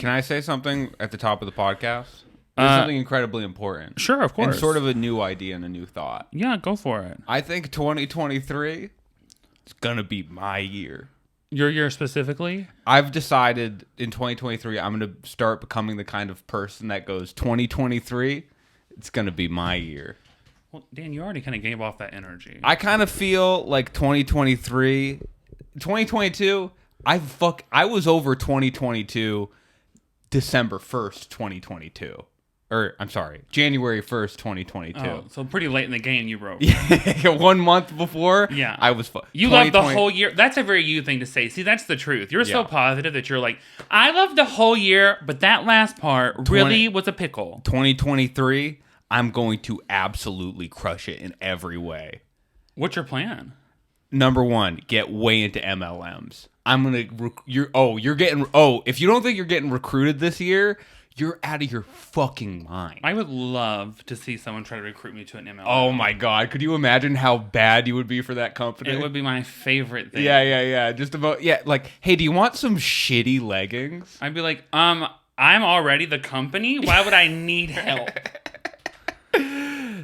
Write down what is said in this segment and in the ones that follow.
Can I say something at the top of the podcast? There's something incredibly important. Sure, of course. And sort of a new idea and a new thought. Yeah, go for it. I think 2023 is going to be my year. Your year specifically? I've decided in 2023 I'm going to start becoming the kind of person that goes 2023, it's going to be my year. Well, Dan, you already kind of gave off that energy. I kind of feel like 2022, I was over 2022 December 1st, 2022. Or, I'm sorry, January 1st, 2022. Oh, so pretty late in the game you wrote. Yeah, 1 month before, yeah. I was... You love the whole year. That's a very you thing to say. See, that's the truth. You're so positive that you're like, I love the whole year, but that last part really was a pickle. 2023, I'm going to absolutely crush it in every way. What's your plan? Number one, get way into MLMs. I'm gonna. If you don't think you're getting recruited this year, you're out of your fucking mind. I would love to see someone try to recruit me to an MLM. Oh my god, could you imagine how bad you would be for that company? It would be my favorite thing. Yeah. Just about like, hey, do you want some shitty leggings? I'd be like, I'm already the company. Why would I need help?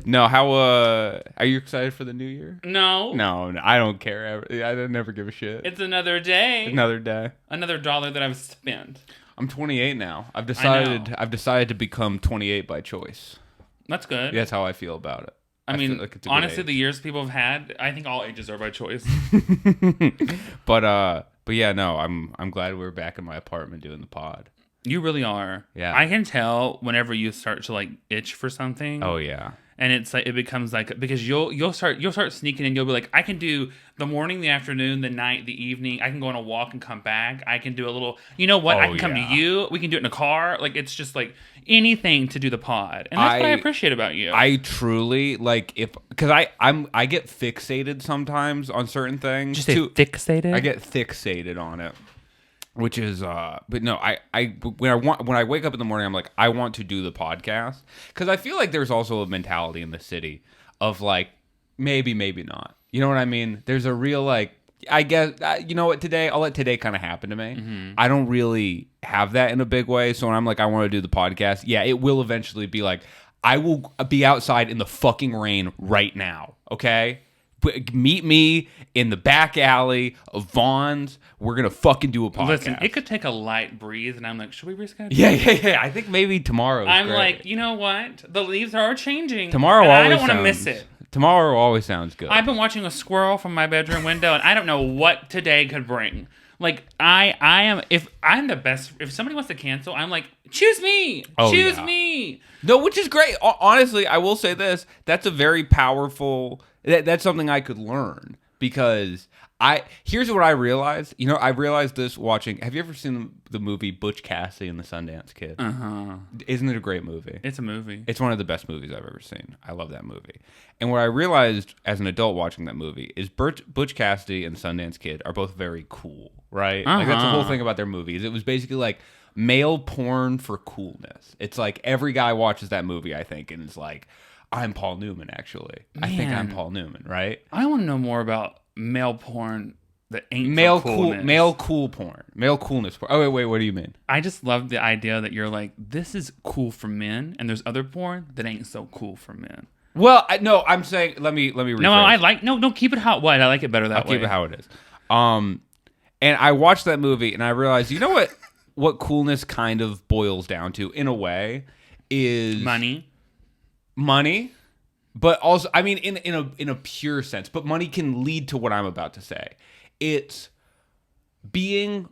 No, are you excited for the new year? No, I don't care. I never give a shit. It's another day. Another day. Another dollar that I've spent. I'm 28 now. I've decided to become 28 by choice. That's good. That's how I feel about it. I mean, like honestly, the years people have had, I think all ages are by choice. But yeah, no, I'm glad we're back in my apartment doing the pod. You really are. Yeah. I can tell whenever you start to like itch for something. Oh yeah. And it's like it becomes like because you'll start sneaking in. You'll be like, I can do the morning, the afternoon, the night, the evening. I can go on a walk and come back. I can do a little. You know what? I can come to you. We can do it in a car. Like it's just like anything to do the pod, and that's what I appreciate about you. I truly like because I get fixated sometimes on certain things. Just say fixated. I get fixated on it. Which is, but no, when I wake up in the morning, I'm like, I want to do the podcast because I feel like there's also a mentality in the city of like, maybe not. You know what I mean? There's a real like, I guess, you know what? I'll let today kind of happen to me. Mm-hmm. I don't really have that in a big way. So when I'm like, I want to do the podcast, yeah, it will eventually be like, I will be outside in the fucking rain right now. Okay. Meet me in the back alley of Vaughn's. We're going to fucking do a podcast. Listen, it could take a light breeze, and I'm like, should we reschedule? Yeah. I think maybe tomorrow. I'm great. Like, you know what? The leaves are changing. Tomorrow always I don't want to miss it. Tomorrow always sounds good. I've been watching a squirrel from my bedroom window, and I don't know what today could bring. Like, I am, if I'm the best, if somebody wants to cancel, I'm like, choose me. Choose me. No, which is great. Honestly, I will say this. That's a very powerful... That's something I could learn because here's what I realized. You know, I realized this watching. Have you ever seen the movie Butch Cassidy and the Sundance Kid? Uh-huh. Isn't it a great movie? It's a movie. It's one of the best movies I've ever seen. I love that movie. And what I realized as an adult watching that movie is Butch Cassidy and Sundance Kid are both very cool, right? Uh-huh. Like that's the whole thing about their movies. It was basically like male porn for coolness. It's like every guy watches that movie, I think, and is like, I'm Paul Newman, actually. Man, I think I'm Paul Newman, right? I want to know more about male porn that ain't male for coolness. Male cool porn. Male coolness porn. Oh, wait, what do you mean? I just love the idea that you're like, this is cool for men, and there's other porn that ain't so cool for men. Well, I'm saying, let me rephrase. No, keep it how it was. I like it better that way. Keep it how it is. And I watched that movie, and I realized, you know what coolness kind of boils down to, in a way, is... Money, but also, I mean, in a pure sense, but money can lead to what I'm about to say. It's being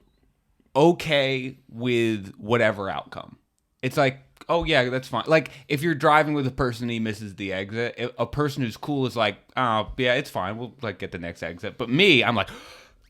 okay with whatever outcome. It's like, oh yeah, that's fine. Like if you're driving with a person and he misses the exit, a person who's cool is like, oh yeah, it's fine. We'll like get the next exit. But me, I'm like,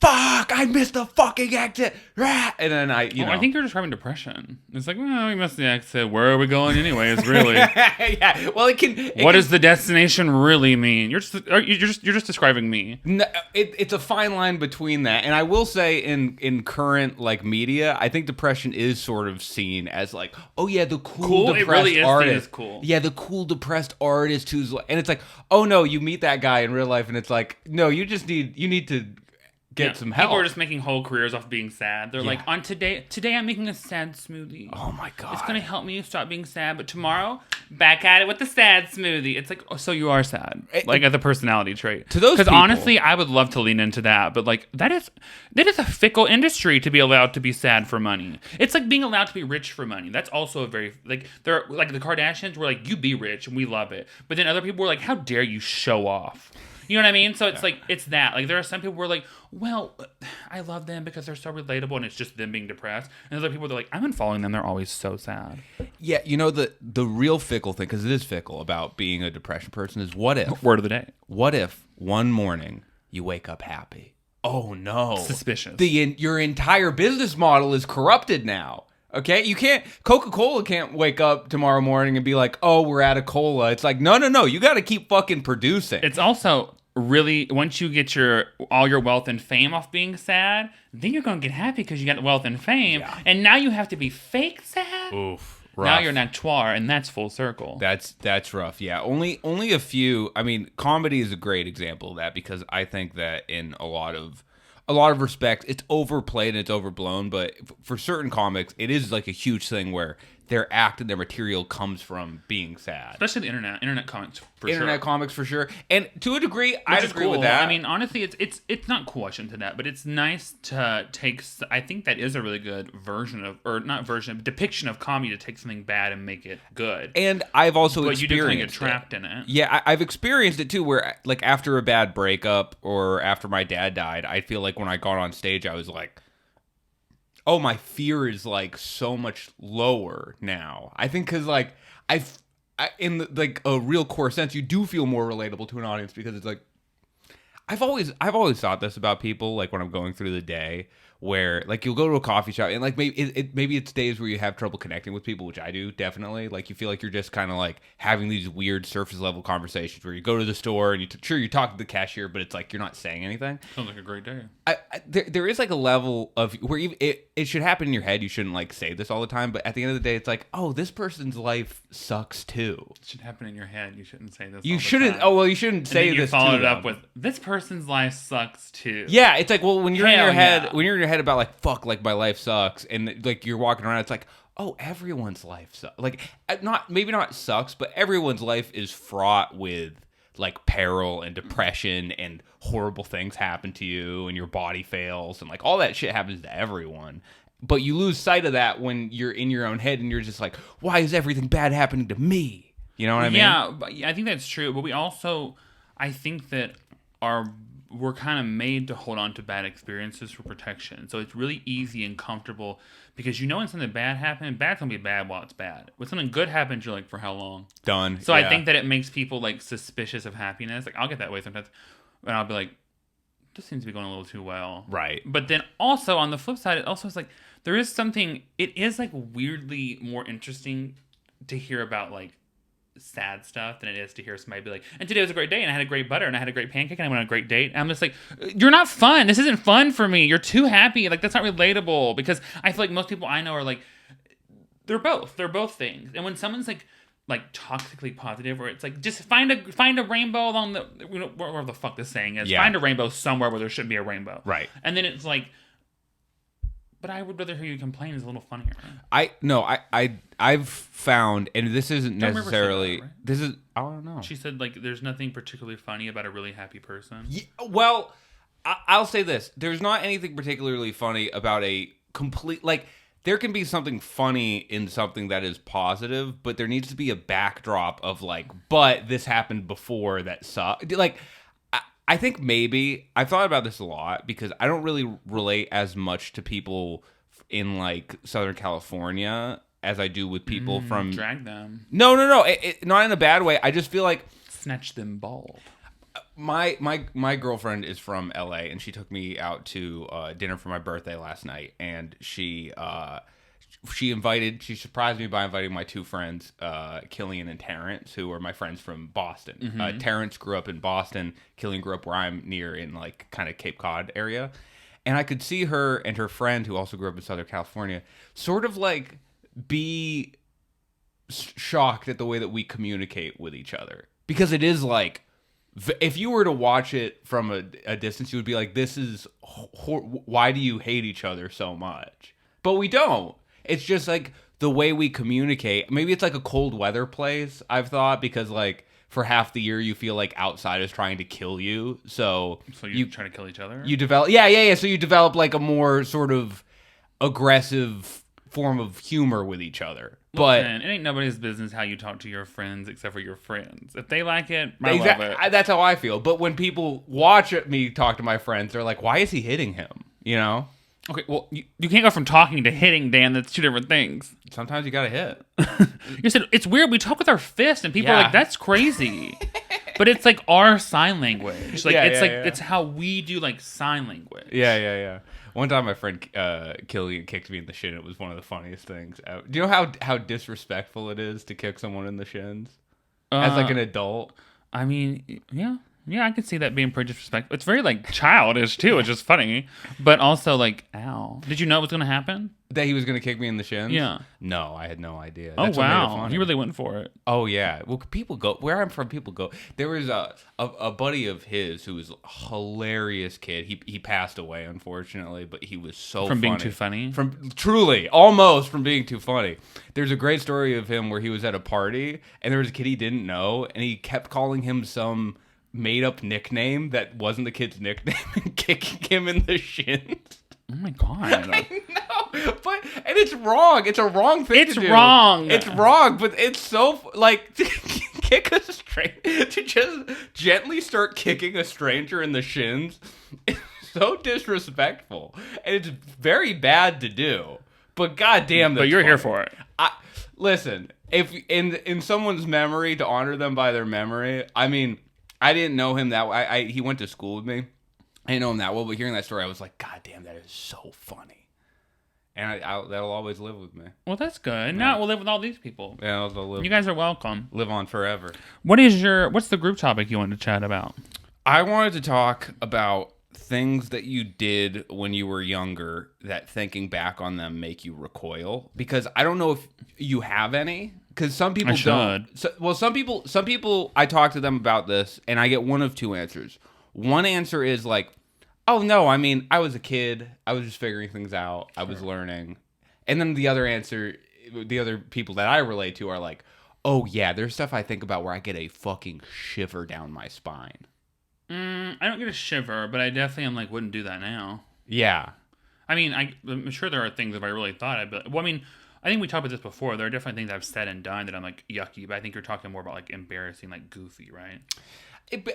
fuck, I missed the fucking exit. And then I think you're describing depression. It's like, well, we missed the exit. Where are we going anyways, really? Yeah. Well, what does the destination really mean? You're just describing me. No, it's a fine line between that. And I will say in current like media, I think depression is sort of seen as like, oh yeah, the cool depressed it really is artist. Seen as cool. Yeah, the cool depressed artist who's like, and it's like, oh no, you meet that guy in real life and it's like, no, you need to get some help. People are just making whole careers off being sad. They're like, on today I'm making a sad smoothie. Oh my God. It's going to help me stop being sad, but tomorrow, back at it with the sad smoothie. It's like, oh, so you are sad. Like, as a personality trait. To those people. Because honestly, I would love to lean into that, but like, that is a fickle industry to be allowed to be sad for money. It's like being allowed to be rich for money. That's also a very, like, they're like the Kardashians were like, you be rich, and we love it. But then other people were like, how dare you show off? You know what I mean? So it's like, it's that. Like, there are some people who are like, well, I love them because they're so relatable and it's just them being depressed. And other people, they're like, I'm unfollowing them. They're always so sad. Yeah, you know, the real fickle thing, because it is fickle about being a depression person, is what if... Word of the day. What if one morning you wake up happy? Oh, no. Suspicious. Your entire business model is corrupted now. Okay? You can't... Coca-Cola can't wake up tomorrow morning and be like, oh, we're out of cola. It's like, no. You got to keep fucking producing. It's also... really, once you get all your wealth and fame off being sad, then you're going to get happy because you got wealth and fame. Yeah. And now you have to be fake sad. Oof. Rough. Now you're an actoire, and that's full circle. That's rough. Yeah. Only a few. I mean, comedy is a great example of that, because I think that in a lot of respects, it's overplayed and it's overblown. But for certain comics, it is like a huge thing where their act and their material comes from being sad. Especially the internet comics for sure. Internet comics for sure. And to a degree, I agree with that. I mean, honestly, it's not cool, I shouldn't say that, but it's nice to take, I think that is a really good depiction of comedy, to take something bad and make it good. And I've also experienced you do kind of get trapped in it. Yeah, I've experienced it too, where like after a bad breakup or after my dad died, I feel like when I got on stage, I was like, oh, my fear is like so much lower now. I think because like in like a real core sense, you do feel more relatable to an audience, because it's like I've always thought this about people, like when I'm going through the day, where like you'll go to a coffee shop and like maybe it's days where you have trouble connecting with people, which I do definitely. Like you feel like you're just kind of like having these weird surface level conversations where you go to the store and you talk to the cashier, but it's like you're not saying anything. Sounds like a great day. There is like a level of where even it should happen in your head. You shouldn't like say this all the time, but at the end of the day, it's like, oh, this person's life sucks too. It should happen in your head. You shouldn't say this. You shouldn't. Oh well, you shouldn't say this. You followed it up with, this person's life sucks too. Yeah, it's like, well, when you're in your head about like, fuck, like my life sucks, and like you're walking around, it's like, oh, everyone's life sucks. Like maybe not sucks, but everyone's life is fraught with like peril and depression, and horrible things happen to you, and your body fails, and like all that shit happens to everyone. But you lose sight of that when you're in your own head and you're just like, why is everything bad happening to me? You know what I mean? Yeah, but I think that's true. But we also, I think that we're kind of made to hold on to bad experiences for protection. So it's really easy and comfortable, because you know when something bad happened, bad's going to be bad while it's bad. When something good happens, you're like, for how long? Done. So yeah. I think that it makes people like suspicious of happiness. Like I'll get that way sometimes, and I'll be like, this seems to be going a little too well. Right. But then also on the flip side, it also is like, there is something, it is like weirdly more interesting to hear about like sad stuff than it is to hear somebody be like, and today was a great day, and I had a great butter, and I had a great pancake, and I went on a great date. And I'm just like, you're not fun. This isn't fun for me. You're too happy. Like, that's not relatable, because I feel like most people I know are like, they're both things. And when someone's like toxically positive, where it's like, just find a rainbow along the, where the fuck this saying is, find a rainbow somewhere where there shouldn't be a rainbow. Right. And then it's like, but I would rather hear you complain is a little funnier. I've found, and this isn't necessarily, that, right? this is, I don't know. She said like there's nothing particularly funny about a really happy person. Yeah, well, I'll say this: there's not anything particularly funny about a complete, like, there can be something funny in something that is positive, but there needs to be a backdrop of like, but this happened before that sucked. Like, I think maybe I've thought about this a lot, because I don't really relate as much to people in like Southern California as I do with people from drag them. No, not in a bad way. I just feel like snatch them bald. My girlfriend is from LA, and she took me out to dinner for my birthday last night, and she surprised me by inviting my two friends, Killian and Terrence, who are my friends from Boston. Mm-hmm. Terrence grew up in Boston. Killian grew up where I'm near, in like kind of Cape Cod area. And I could see her and her friend, who also grew up in Southern California, sort of like be shocked at the way that we communicate with each other. Because it is like if you were to watch it from a distance, you would be like, this is why do you hate each other so much? But we don't. It's just like the way we communicate. Maybe it's like a cold weather place, I've thought, because like for half the year you feel like outside is trying to kill you. So you try to kill each other? You develop yeah. So you develop like a more sort of aggressive form of humor with each other. But it ain't nobody's business how you talk to your friends except for your friends. If they like it, I love it. That's how I feel. But when people watch me talk to my friends, they're like, why is he hitting him? You know? Okay, well, you can't go from talking to hitting, Dan. That's two different things. Sometimes you gotta hit. You said, it's weird. We talk with our fists, and people are like, that's crazy. But it's like our sign language. Like it's how we do like sign language. Yeah. One time my friend Killian kicked me in the shin. It was one of the funniest things ever. Do you know how disrespectful it is to kick someone in the shins? As like an adult? I mean, yeah. Yeah, I could see that being pretty disrespectful. It's very, like, childish, too, which is funny. But also, like, ow. Did you know it was going to happen? That he was going to kick me in the shins? Yeah. No, I had no idea. That's wow. You really went for it. Oh, yeah. Well, people go... Where I'm from, people go... There was a buddy of his who was a hilarious kid. He passed away, unfortunately, but he was so funny. From being too funny? Truly. Almost from being too funny. There's a great story of him where he was at a party, and there was a kid he didn't know, and he kept calling him some made-up nickname that wasn't the kid's nickname and kicking him in the shins. Oh my god! I know, and it's wrong. It's a wrong thing to do. It's wrong. It's wrong, but it's so like to kick a stranger, to just gently start kicking a stranger in the shins. It's so disrespectful, and it's very bad to do. But goddamn, but you're funny. Here for it. Listen, if in someone's memory to honor them by their memory, I mean. I didn't know him that way. He went to school with me. I didn't know him that well, but hearing that story, I was like, God damn, that is so funny. And that'll always live with me. Well, that's good. Yeah. Now we'll live with all these people. Yeah, I'll live. You guys are welcome. Live on forever. What's the group topic you wanted to chat about? I wanted to talk about things that you did when you were younger that thinking back on them make you recoil. Because I don't know if you have any. Because some people don't. Some people, I talk to them about this, and I get one of two answers. One answer is like, oh, no, I mean, I was a kid. I was just figuring things out. I was learning. And then the other answer, the other people that I relate to are like, oh, yeah, there's stuff I think about where I get a fucking shiver down my spine. I don't get a shiver, but I definitely am like, wouldn't do that now. Yeah. I mean, I'm sure there are things if I really thought I'd be like, well, I mean, I think we talked about this before. There are definitely things I've said and done that I'm like yucky, but I think you're talking more about like embarrassing, like goofy, right?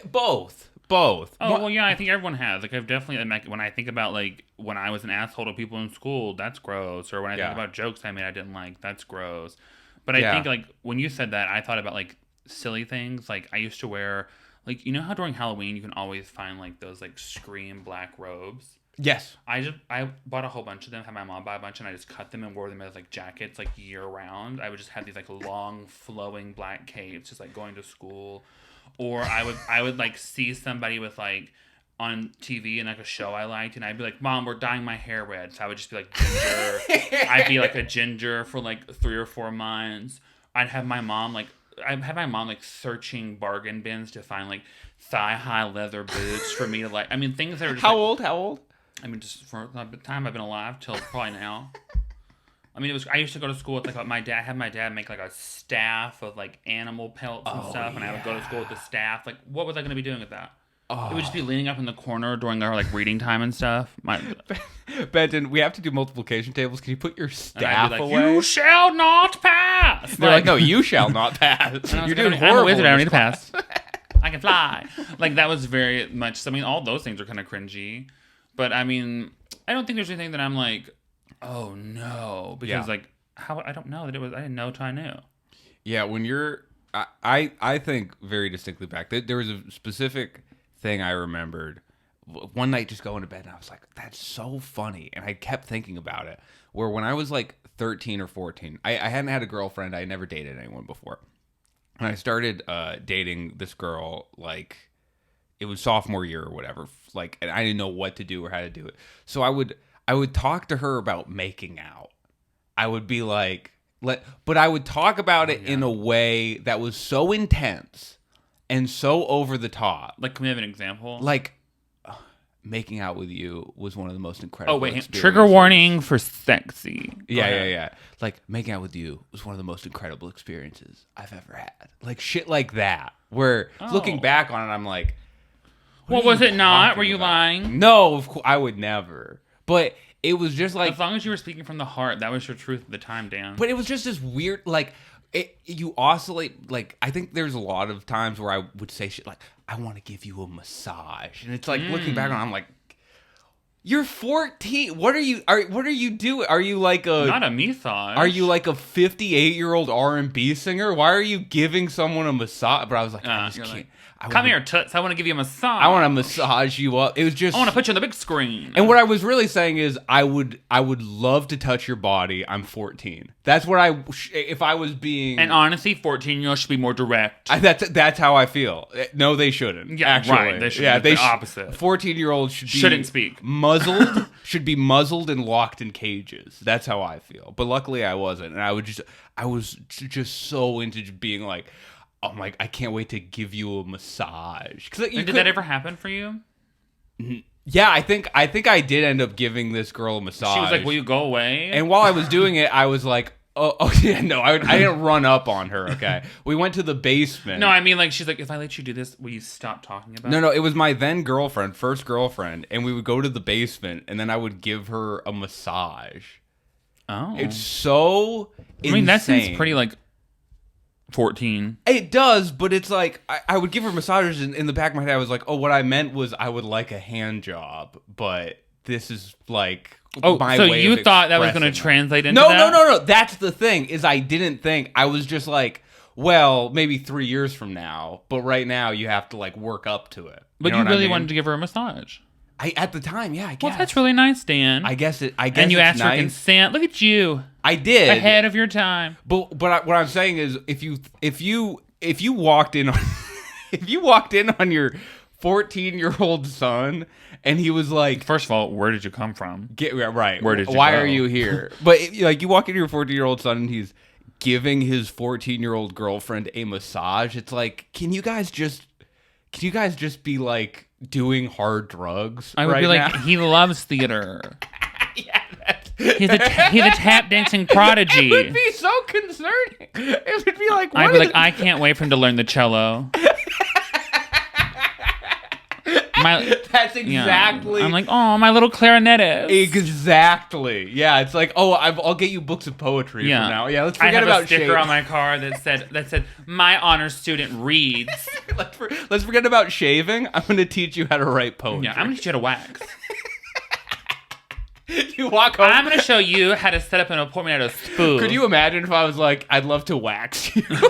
Both. Oh, well, yeah, I think everyone has. Like, I've definitely, when I think about like when I was an asshole to people in school, that's gross. Or when I think about jokes I made I didn't like, that's gross. But I think like when you said that, I thought about like silly things. Like I used to wear, like, you know how during Halloween you can always find like those like scream black robes? Yes. I bought a whole bunch of them, had my mom buy a bunch, and I just cut them and wore them as like jackets like year round. I would just have these like long flowing black capes just like going to school. Or I would like see somebody with like on TV and like a show I liked, and I'd be like, Mom, we're dyeing my hair red. So I would just be like ginger. I'd be like a ginger for like 3 or 4 months. I'd have my mom like searching bargain bins to find like thigh-high leather boots for me to like. I mean, things that are just How old? I mean, just for the time I've been alive till probably now. I mean, I used to go to school with like my dad make like a staff of like animal pelts and stuff, and I would go to school with the staff. Like, what was I going to be doing with that? It would just be leaning up in the corner during our like reading time and stuff. Benton, we have to do multiplication tables. Can you put your staff like, away? You shall not pass. They're like, no, you shall not pass. You're doing horrible. I'm a wizard. I don't need to pass. I can fly. Like, that was very much. I mean, all those things are kind of cringy. But I mean, I don't think there's anything that I'm like, oh no, because like how I don't know that it was. I didn't know till I knew. Yeah, when you're, I think very distinctly back. There was a specific thing I remembered. One night, just going to bed, and I was like, that's so funny, and I kept thinking about it. Where when I was like 13 or 14, I hadn't had a girlfriend. I had never dated anyone before, and I started dating this girl like. It was sophomore year or whatever, like, and I didn't know what to do or how to do it. So I would talk to her about making out. I would be like, but I would talk about it in a way that was so intense and so over the top. Like, can we have an example? Like, making out with you was one of the most incredible experiences. Trigger warning for sexy. Yeah. Like, making out with you was one of the most incredible experiences I've ever had. Like, shit like that. Where, looking back on it, I'm like... Well, was it not? Were you lying? No, of course, I would never. But it was just like... As long as you were speaking from the heart, that was your truth at the time, Dan. But it was just this weird, like... you oscillate, like, I think there's a lot of times where I would say shit like, I want to give you a massage. And it's like, looking back on it, I'm like, you're 14. What are you doing? Are you like a... Not a massage. Are you like a 58-year-old R&B singer? Why are you giving someone a massage? But I was like, I just can't. Come here, Toots. I want to give you a massage. I want to massage you up. It was just... I want to put you on the big screen. And what I was really saying is, I would love to touch your body. I'm 14. That's what if I was being... And honestly, 14-year-olds should be more direct. That's how I feel. No, they shouldn't. Yeah, actually. right. They should. Yeah, the opposite. 14-year-olds shouldn't speak. Muzzled. Should be muzzled and locked in cages. That's how I feel. But luckily, I wasn't, and I was just so into being like, oh my, I can't wait to give you a massage. Did that ever happen for you? Yeah, I think I did end up giving this girl a massage. She was like, will you go away? And while I was doing it, I was like, oh yeah, no, I didn't run up on her, okay? We went to the basement. No, I mean, like, she's like, if I let you do this, will you stop talking about it? No, it was my then girlfriend, first girlfriend, and we would go to the basement, and then I would give her a massage. Oh. It's so insane. I mean, that seems pretty, like, 14. It does, but it's like, I would give her massages, and in the back of my head, I was like, oh, what I meant was I would like a hand job, but this is, like... my so way you of thought that was going to translate into that? No. That's the thing, is I didn't think. I was just like, well, maybe 3 years from now, but right now you have to, like, work up to it. But you really wanted to give her a massage. At the time, yeah, I guess. Well, that's really nice, Dan. I guess. And you asked for consent. Look at you. I did. Ahead of your time. But what I'm saying is, if you walked in on on your 14-year-old son, and he was like, first of all, where did you come from? Right. Where did you Why go? are you here? But like, you walk into your 14-year-old son, and he's giving his 14-year-old girlfriend a massage. It's like, can you guys just be like doing hard drugs? I would be like, he loves theater. He's a tap dancing prodigy. It would be so concerning. It would be like, I'd be like, I can't wait for him to learn the cello. That's exactly. Yeah. I'm like, oh, my little clarinetist. Exactly. Yeah, it's like, oh, I'll get you books of poetry from now. Yeah, let's forget about shaving. I have a sticker on my car that said my honor student reads. Let's forget about shaving. I'm going to teach you how to write poetry. Yeah, I'm going to teach you how to wax. You walk home. I'm going to show you how to set up an appointment at a spoon. Could you imagine if I was like, I'd love to wax you? Because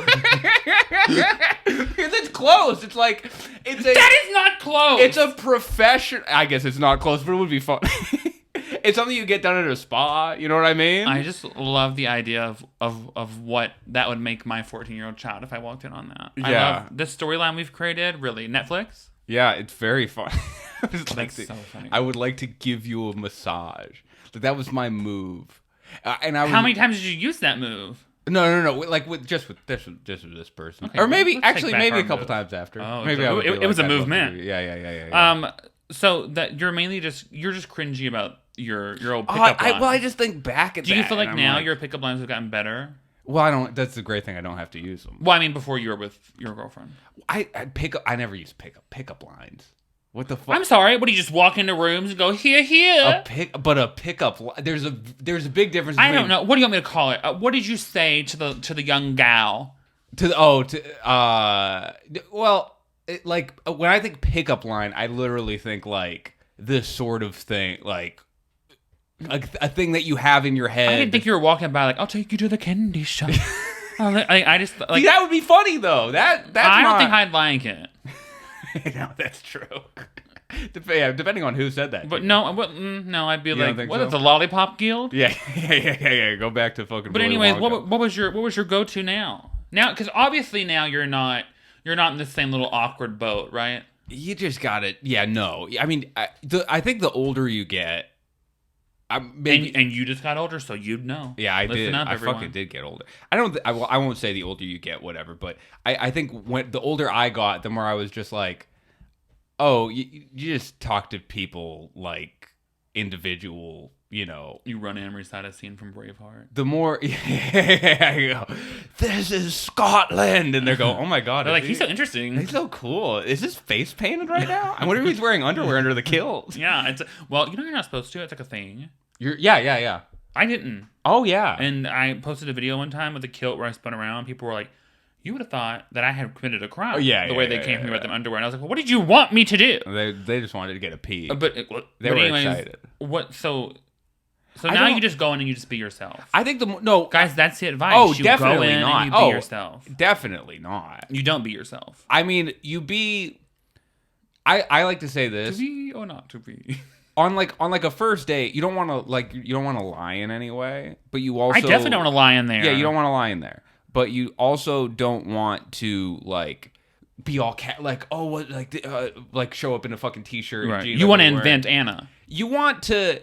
it's close. It's like, that is not close. It's a profession. I guess it's not close, but it would be fun. It's something you get done at a spa. You know what I mean? I just love the idea of what that would make my 14-year-old child if I walked in on that. Yeah. I love this storyline we've created. Really, Netflix. Yeah, it's very fun. That's so funny. I would like to give you a massage. Like, that was my move. And how many times did you use that move? No. Like with this person, okay, or maybe a couple times after. Oh, maybe it was a movement. Yeah. So that you're just cringy about your old pickup lines. Well, I just think back at that. Do you feel like now your pickup lines have gotten better? Well, I don't. That's the great thing. I don't have to use them. Well, I mean, before you were with your girlfriend. I never use pickup lines. What the fuck? I'm sorry. What do you just walk into rooms and go here? A pickup. There's a big difference. Between, I don't know. What do you want me to call it? What did you say to the young gal? Like when I think pickup line, I literally think like this sort of thing, like a thing that you have in your head. I didn't think you were walking by like, I'll take you to the candy shop. I just like, see, that would be funny though. I don't think I'd like it. No, that's true. Depending on who said that. But no, I'd be like, what is the Lollipop Guild? Yeah. Go back to fucking. But anyways, what was your go-to now? Now, because obviously now you're not in the same little awkward boat, right? You just got it. Yeah, no. I mean, I think the older you get, And you just got older, so you'd know. Yeah, I did. I fucking did get older. I won't say the older you get, whatever. But I think when the older I got, the more I was just like, oh, you just talk to people like individual. You run Emery's side of scene from Braveheart. The more, yeah, this is Scotland, and they go, oh my god, they're like, he's so interesting. He's so cool. Is his face painted right now? I wonder if he's wearing underwear under the kilt. Yeah, well, you're not supposed to. It's like a thing. Yeah. I didn't. Oh yeah. And I posted a video one time with a kilt where I spun around. People were like, you would have thought that I had committed a crime. The way they came to me with them underwear. And I was like, well, what did you want me to do? They just wanted to get a pee. They were excited. So now you just go in and you just be yourself. I think guys, that's the advice. Oh, you definitely go in not. And you be yourself. Definitely not. You don't be yourself. I mean, you be. I like to say this. To be or not to be. On a first date, you don't want to lie in any way, but you also. I definitely don't want to lie in there. Yeah, you don't want to lie in there, but you also don't want to be all show up in a fucking t-shirt. Right. You want to invent Anna. You want to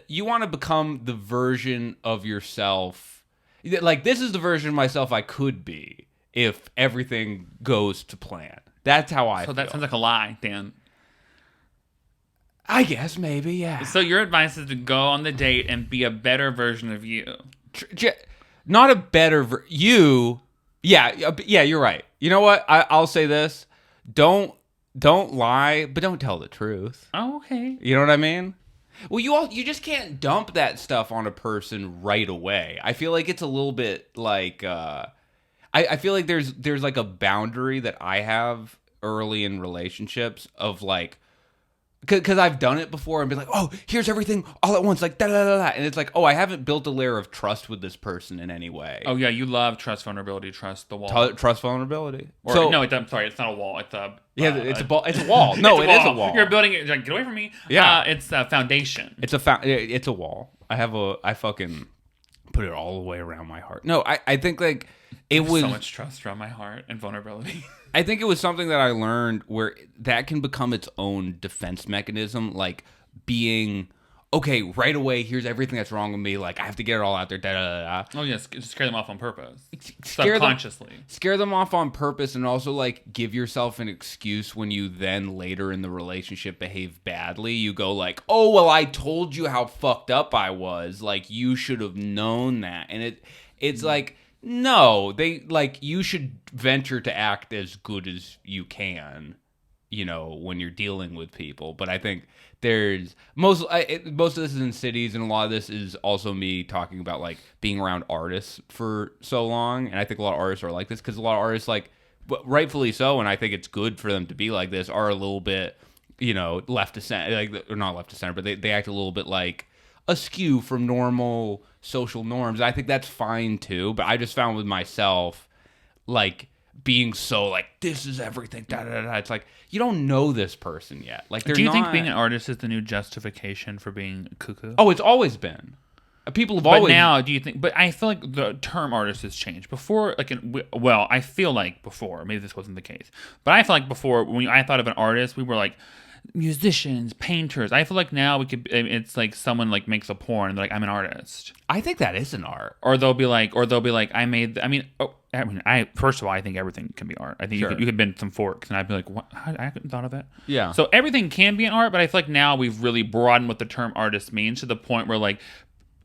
become the version of yourself. Like, this is the version of myself I could be if everything goes to plan. That's how I feel. So that sounds like a lie, Dan. I guess maybe, yeah. So your advice is to go on the date and be a better version of you. Not a better you. Yeah, you're right. You know what? I'll say this. Don't lie, but don't tell the truth. Oh, okay. You know what I mean? Well, you just can't dump that stuff on a person right away. I feel like it's a little bit like I feel like there's like a boundary that I have early in relationships of like, because I've done it before and been like, oh, here's everything all at once, like da da da da, and it's like, oh, I haven't built a layer of trust with this person in any way. Oh yeah, you love trust, vulnerability, trust the wall. Trust, vulnerability. I'm sorry, it's not a wall. It's a it's a wall. No, it is a wall. You're building it. Like, get away from me. Yeah, it's a foundation. It's a wall. I fucking put it all the way around my heart. No, I think like it was so much trust around my heart and vulnerability. I think it was something that I learned where that can become its own defense mechanism, like being okay right away. Here's everything that's wrong with me. Like, I have to get it all out there. Da da da. Oh yes, just scare them off on purpose, subconsciously. Scare them off on purpose, and also like give yourself an excuse when you then later in the relationship behave badly. You go like, oh well, I told you how fucked up I was. Like, you should have known that, and it's like. No, you should venture to act as good as you can, when you're dealing with people. But I think there's most of this is in cities, and a lot of this is also me talking about like being around artists for so long. And I think a lot of artists are like this because a lot of artists, like, rightfully so, and I think it's good for them to be like this, are a little bit, left to center, like, or not left to center, but they act a little bit like askew from normal social norms. I think that's fine too, but I just found with myself, like, being so like, this is everything, da da da. It's like, you don't know this person yet. Like, do you think being an artist is the new justification for being cuckoo? Oh, it's always been. People have always. But now, do you think? But I feel like the term artist has changed. Before, I feel like before, maybe this wasn't the case, but I feel like before, when I thought of an artist, we were like, musicians, painters. I feel like now it's like someone like makes a porn and they're like, I'm an artist. I think that is an art. Or they'll be like, first of all, I think everything can be art. I think you could bend some forks and I'd be like, what? I hadn't thought of that. Yeah. So everything can be an art, but I feel like now we've really broadened what the term artist means to the point where like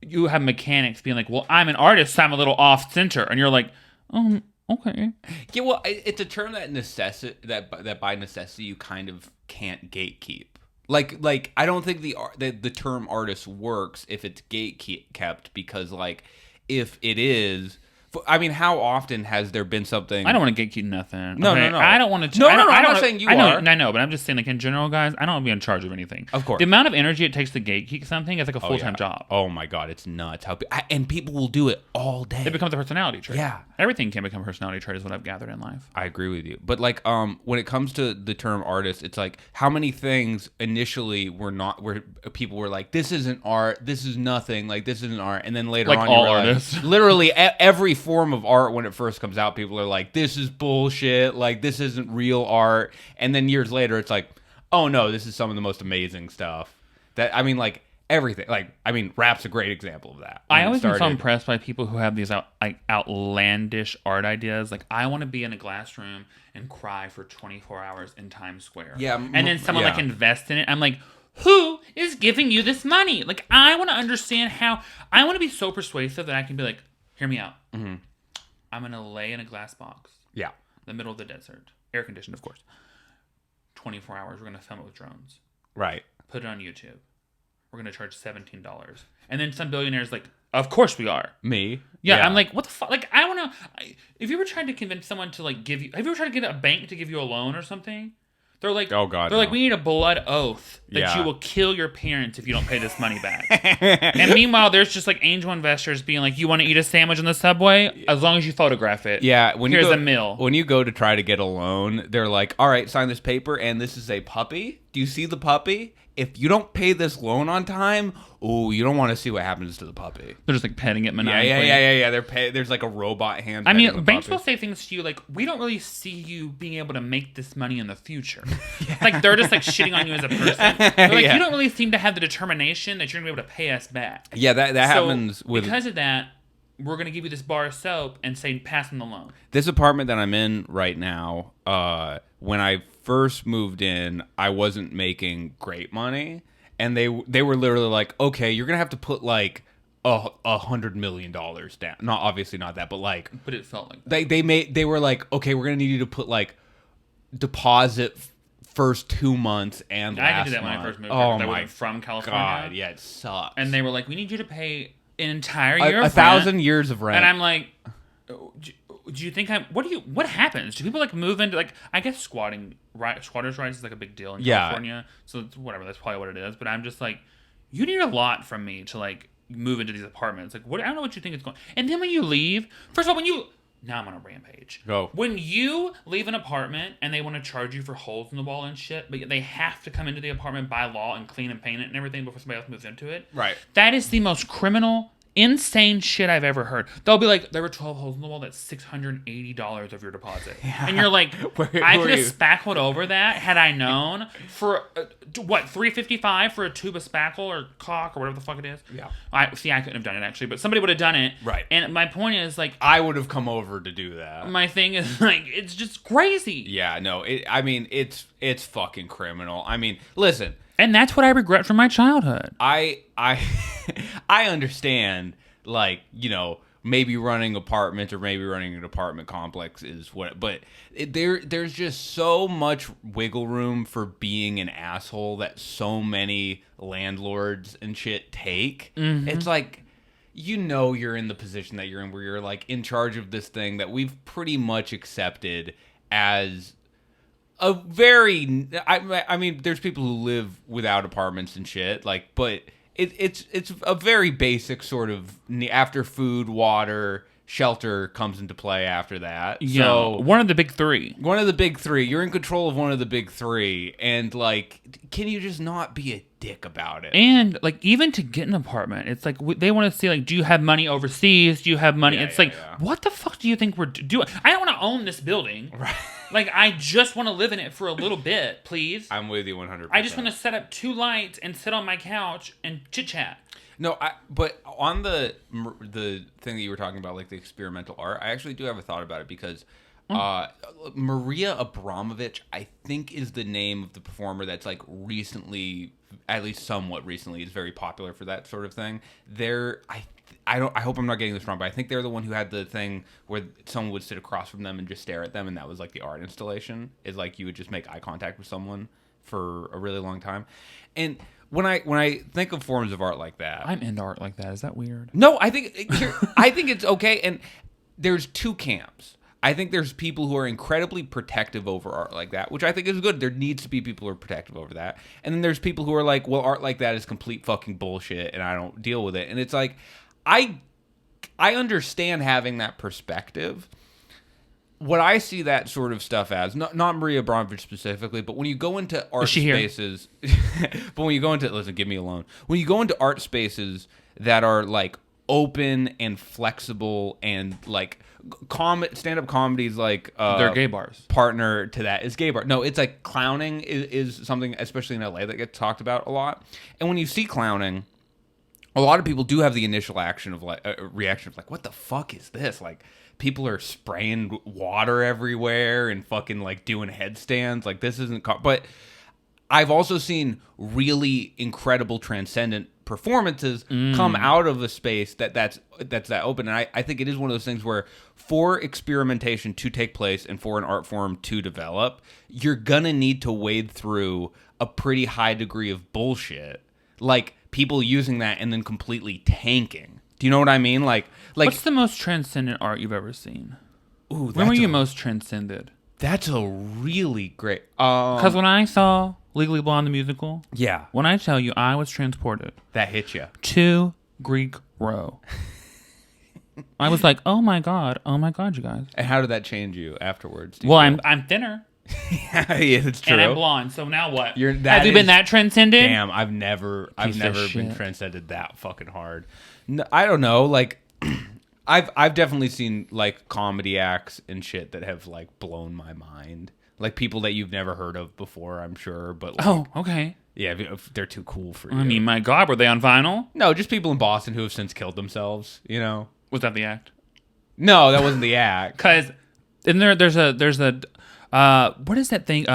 you have mechanics being like, well, I'm an artist, so I'm a little off center. And you're like, okay. Yeah, well, it's a term that by necessity you kind of can't gatekeep. Like I don't think the term artist works if it's gatekept, because like if it is, I mean, how often has there been something? I don't want to gatekeep nothing. No. I don't want to. No, I'm not saying you are. I know, but I'm just saying, like, in general, guys, I don't want to be in charge of anything. Of course. The amount of energy it takes to gatekeep something is like a full-time job. Oh my god, it's nuts. And people will do it all day. It becomes a personality trait. Yeah. Everything can become a personality trait is what I've gathered in life. I agree with you. But like, when it comes to the term artist, it's like how many things initially where people were like, this isn't art, this is nothing, like this isn't art, and then later like on, all artists, literally every form of art when it first comes out, people are like, this is bullshit, like this isn't real art, and then years later, it's like, oh no, this is some of the most amazing stuff. That, I mean, like, everything. Like, I mean, rap's a great example of that. I always am so impressed by people who have these outlandish art ideas. Like, I want to be in a glass room and cry for 24 hours in Times Square. Yeah. And then someone like invest in it. I'm like, who is giving you this money? Like, I want to understand how. I want to be so persuasive that I can be like, hear me out. Mm-hmm. I'm going to lay in a glass box. Yeah. In the middle of the desert. Air conditioned, of course. 24 hours. We're going to film it with drones. Right. Put it on YouTube. We're going to charge $17. And then some billionaire's like, of course we are. Me? Yeah. I'm like, what the fuck? Like, I want to. If you ever tried to convince someone to, like, give you. Have you ever tried to get a bank to give you a loan or something? They're like, oh God, they're like, we need a blood oath that you will kill your parents if you don't pay this money back. And meanwhile, there's just like angel investors being like, you want to eat a sandwich on the subway? As long as you photograph it. Yeah. Here's a mill. When you go to try to get a loan, they're like, all right, sign this paper, and this is a puppy. Do you see the puppy? If you don't pay this loan on time, you don't want to see what happens to the puppy. They're just like petting it maniacally. Yeah. There's like a robot hand. I mean, banks will say things to you like, we don't really see you being able to make this money in the future. Like, they're just like shitting on you as a person. They're like, you don't really seem to have the determination that you're going to be able to pay us back. Yeah, that happens with... Because of that, we're going to give you this bar of soap and say, pass them the loan. This apartment that I'm in right now, when I first moved in, I wasn't making great money, and they were literally like, okay, you're gonna have to put like $100 million down. Not obviously not that, but like, but it felt like they were like, okay, we're gonna need you to put like deposit first 2 months and last I did that month. when I first moved. Oh I my wasn't from California. God, yeah, it sucks. And they were like, we need you to pay an entire year, 1,000 years of rent. And I'm like, do you think what happens? Do people like move into like, I guess squatters' rights is like a big deal in California. So it's whatever, that's probably what it is. But I'm just like, you need a lot from me to like move into these apartments. Like, what? I don't know what you think is going. And then when you leave, first of all, now I'm on a rampage. Go. When you leave an apartment and they want to charge you for holes in the wall and shit, but they have to come into the apartment by law and clean and paint it and everything before somebody else moves into it. Right. That is the most criminal, insane shit I've ever heard. They'll be like, there were 12 holes in the wall. That's $680 of your deposit. Yeah. And you're like, I could have spackled over that had I known for $355 for a tube of spackle or caulk or whatever the fuck it is. Yeah. I couldn't have done it actually, but somebody would have done it. Right. And my point is like, I would have come over to do that. My thing is like, it's just crazy. Yeah. No. It's fucking criminal. I mean, listen. And that's what I regret from my childhood. I understand, like, maybe running apartments or maybe running an apartment complex is what, but there's just so much wiggle room for being an asshole that so many landlords and shit take. Mm-hmm. It's like, you're in the position that you're in where you're like in charge of this thing that we've pretty much accepted as a very, I mean, there's people who live without apartments and shit, like, but it's a very basic sort of, after food, water, shelter comes into play after that. Yeah, so one of the big three. You're in control of one of the big three, and like, can you just not be a dick about it? And like, even to get an apartment, it's like they want to see like, do you have money overseas? Do you have money? What the fuck do you think we're doing? I don't want to own this building. Right. Like, I just want to live in it for a little bit, please. I'm with you 100%. I just want to set up 2 lights and sit on my couch and chit-chat. No, but on the thing that you were talking about, like the experimental art, I actually do have a thought about it because Maria Abramovich, I think, is the name of the performer that's like recently, at least somewhat recently, is very popular for that sort of thing. I hope I'm not getting this wrong, but I think they're the one who had the thing where someone would sit across from them and just stare at them, and that was like the art installation. Is like you would just make eye contact with someone for a really long time. And when I think of forms of art like that, I'm into art like that. Is that weird? No, I think it's okay. And there's 2 camps. I think there's people who are incredibly protective over art like that, which I think is good. There needs to be people who are protective over that. And then there's people who are like, well, art like that is complete fucking bullshit, and I don't deal with it. And it's like, I understand having that perspective. What I see that sort of stuff as, not Maria Abramovich specifically, but when you go into art spaces, but when you go into, listen, give me a loan. When you go into art spaces that are like open and flexible and like stand-up comedies, like they're gay bars. Partner to that is gay bar. No, it's like clowning is something, especially in LA, that gets talked about a lot. And when you see clowning, a lot of people do have the initial reaction of like, what the fuck is this? Like, people are spraying water everywhere and fucking like doing headstands. Like, this isn't. But I've also seen really incredible transcendent performances come out of a space that's that open. And I think it is one of those things where for experimentation to take place and for an art form to develop, you're gonna need to wade through a pretty high degree of bullshit. Like, people using that and then completely tanking. Do you know what I mean? Like what's the most transcendent art you've ever seen? Ooh, when were you most transcended? That's a really great. Because when I saw Legally Blonde the musical, yeah, when I tell you I was transported, that hit you to Greek Row. I was like, oh my god, you guys. And how did that change you afterwards? Well, I'm thinner. Yeah, it's true. And I'm blonde, so now what? Have you been that transcended? Damn, I've never been transcended that fucking hard. No, I don't know, like I've definitely seen like comedy acts and shit that have like blown my mind. Like people that you've never heard of before, I'm sure, but like, oh, okay. Yeah, if they're too cool for you. I mean, my god, were they on vinyl? No, just people in Boston who have since killed themselves, you know. Was that the act? No, that wasn't the act. Cuz there's a what is that thing? It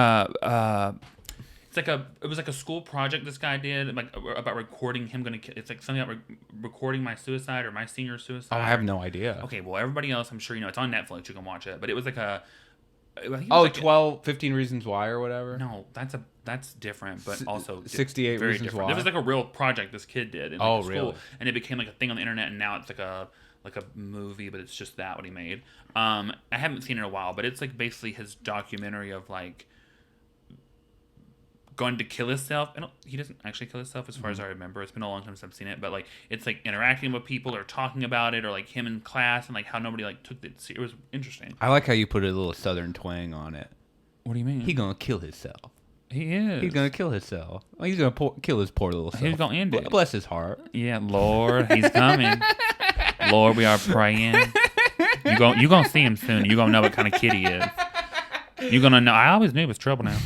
was like a school project this guy did, like about recording him gonna. It's like something about recording my suicide or my senior suicide. Oh, I have no idea. Okay, well, everybody else, I'm sure you know, it's on Netflix. You can watch it, but it was like a. Like 15 Reasons Why or whatever. No, that's different, but also 68 very Reasons different. Why. It was like a real project this kid did. In like school, really? And it became like a thing on the internet, and now it's like a movie, but it's just that what he made. I haven't seen it in a while, but it's like basically his documentary of like going to kill himself. And he doesn't actually kill himself as far as I remember. It's been a long time since I've seen it, but like it's like interacting with people or talking about it or like him in class and like how nobody like took it. It was interesting. I like how you put a little southern twang on it. What do you mean? He gonna kill himself. He is. He's gonna kill himself. He's gonna kill his poor little self. He's gonna end it. Bless his heart. Yeah, Lord, he's coming. Lord, we are praying. You gonna see him soon. You gonna know what kind of kid he is. You're gonna know. I always knew it was trouble now.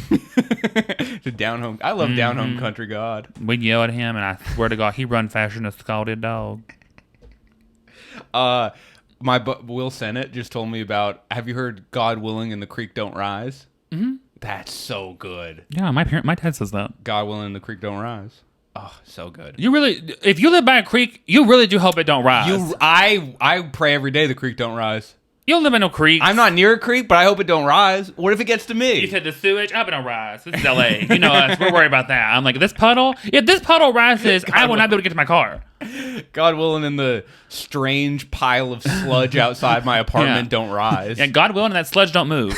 The down home. I love down home country God. We'd yell at him, and I swear to God, he run faster than a scalded dog. Will Sennett just told me about. Have you heard "God Willing and the Creek Don't Rise"? Mm-hmm. That's so good. Yeah, my dad says that. God willing and the creek don't rise. Oh, so good. You really, if you live by a creek, you really do hope it don't rise. I pray every day the creek don't rise. You don't live by no creek. I'm not near a creek, but I hope it don't rise. What if it gets to me? You said the sewage. I hope it don't rise. This is LA. You know us. We're worried about that. I'm like, this puddle. If this puddle rises, I will not be able to get to my car. God willing, and the strange pile of sludge outside my apartment don't rise. Yeah, God willing, and that sludge don't move.